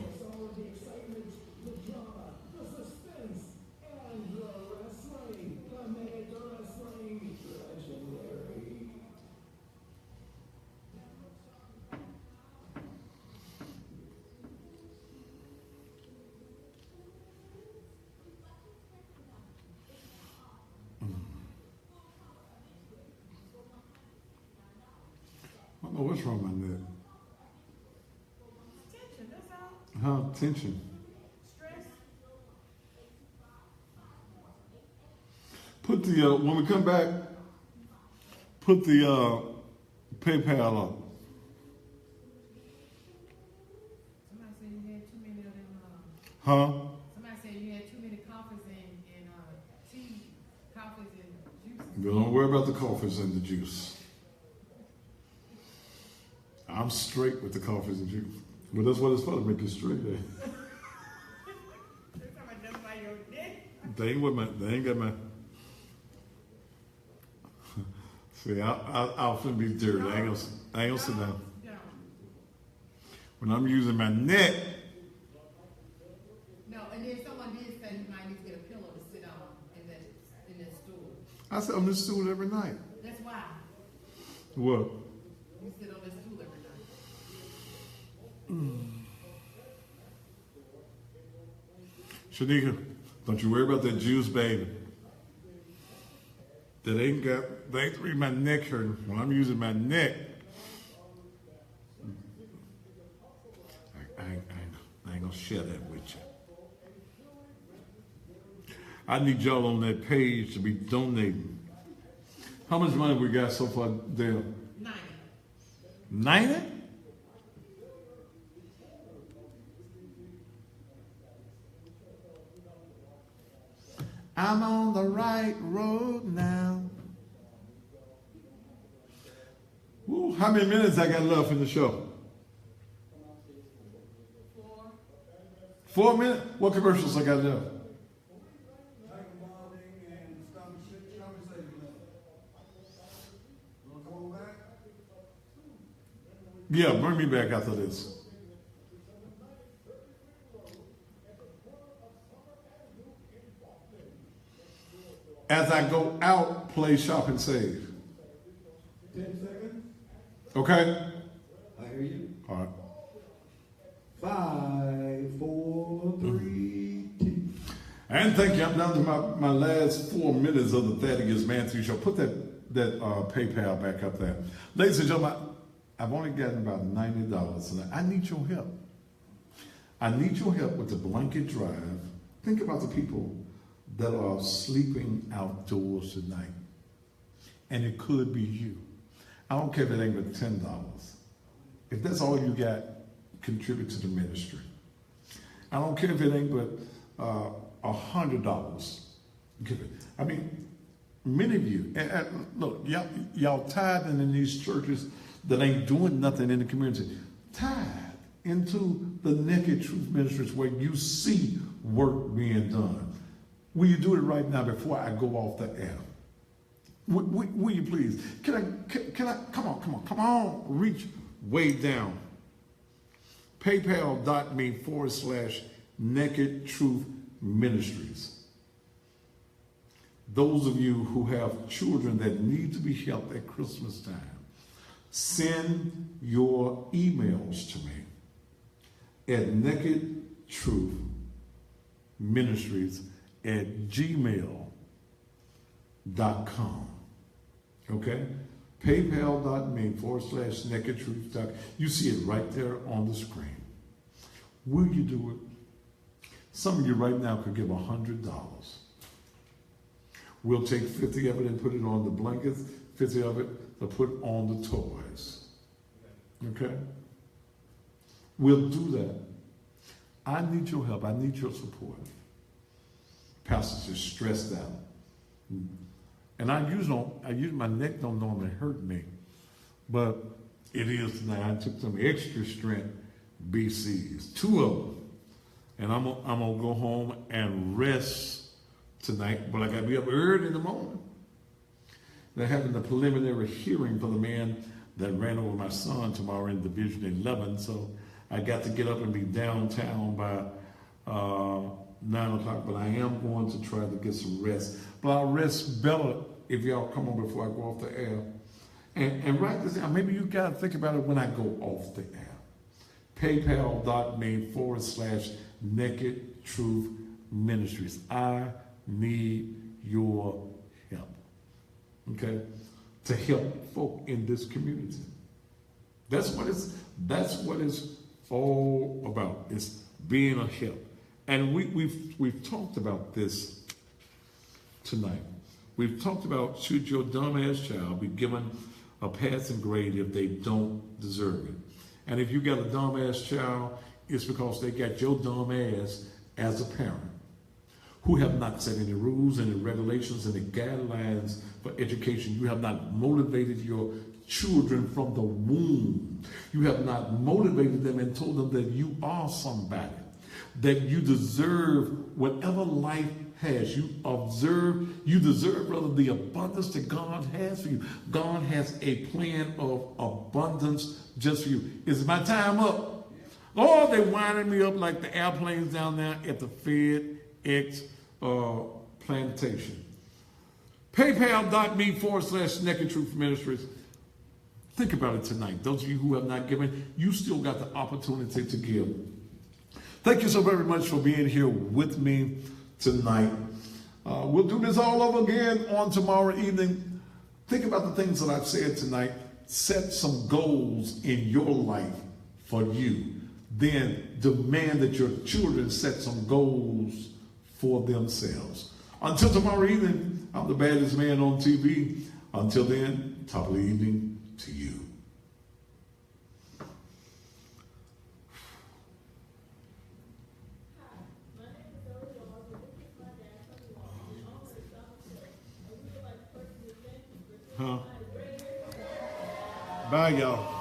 I don't know what's wrong with my neck. Tension, that's all. Huh? Tension. Stress. Put the, when we come back, put the PayPal up. Somebody said you had too many of them. Huh? Somebody said you had too many coffees and tea, coffees and juices. Don't worry about the coffees and the juice. I'm straight with the coffees and juice. But that's what it's for, to make you straight. They're talking about them by your dick. They ain't got my. See, I'll finna be dirty. I ain't gonna sit down. No. When I'm using my neck, No, and then someone did say you might need to get a pillow to sit on in that stool. I sit on this stool every night. That's why. What? You sit on this stool every night. Shanika, don't you worry about that juice, baby. They ain't read my neck hurting. When I'm using my neck, I ain't gonna share that with you. I need y'all on that page to be donating. How much money we got so far, Dale? 90. 90? I'm on the right road now. Woo, how many minutes I got left in the show? 4. 4 minutes? What commercials I got left? Yeah, bring me back after this. As I go out, play Shop and Save. 10 seconds. Okay? I hear you. All right. 5, 4, 3, 2. And thank you. I'm down to my last 4 minutes of the Thaddeus Matthews show. Put that PayPal back up there. Ladies and gentlemen, I've only gotten about $90 tonight. I need your help. I need your help with the blanket drive. Think about the people that are sleeping outdoors tonight. And it could be you. I don't care if it ain't but $10. If that's all you got, contribute to the ministry. I don't care if it ain't but $100. Give it. I mean, many of you, and look, y'all tithing in these churches that ain't doing nothing in the community. Tithe into the Naked Truth Ministries where you see work being done. Will you do it right now before I go off the air? Will you please? Can I, come on, reach way down. PayPal.me/Naked Truth Ministries. Those of you who have children that need to be helped at Christmas time, send your emails to me at nakedtruthministries@gmail.com. Okay? PayPal.me/nakedtruth. You see it right there on the screen. Will you do it? Some of you right now could give $100. We'll take 50 of it and put it on the blankets, 50 of it to put on the toys. Okay? We'll do that. I need your help. I need your support. Pastors are stressed out. And I use my neck don't normally hurt me, but it is now. I took some extra strength BCs, 2 of them. And I'm gonna go home and rest tonight, but I gotta be up early in the morning. They're having the preliminary hearing for the man that ran over my son tomorrow in Division 11, so I got to get up and be downtown by 9 o'clock, but I am going to try to get some rest. But I'll rest better if y'all come on before I go off the air. And write this down. Maybe you got to think about it when I go off the air. PayPal.me/Naked Truth Ministries. I need your help. Okay? To help folk in this community. That's what it's all about. It's being a help. And we've talked about this tonight. We've talked about, should your dumbass child be given a passing grade if they don't deserve it? And if you got a dumbass child, it's because they got your dumb ass as a parent who have not set any rules, any regulations, any guidelines for education. You have not motivated your children from the womb. You have not motivated them and told them that you are somebody, that you deserve whatever life has. You deserve rather the abundance that God has for you. God has a plan of abundance just for you. Is my time up? Oh, they winding me up like the airplanes down there at the FedEx plantation. PayPal.me/Naked Truth Ministries. Think about it tonight. Those of you who have not given, you still got the opportunity to give. Thank you so very much for being here with me tonight. We'll do this all over again on tomorrow evening. Think about the things that I've said tonight. Set some goals in your life for you. Then demand that your children set some goals for themselves. Until tomorrow evening, I'm the baddest man on TV. Until then, top of the evening to you. Huh? Bye, y'all.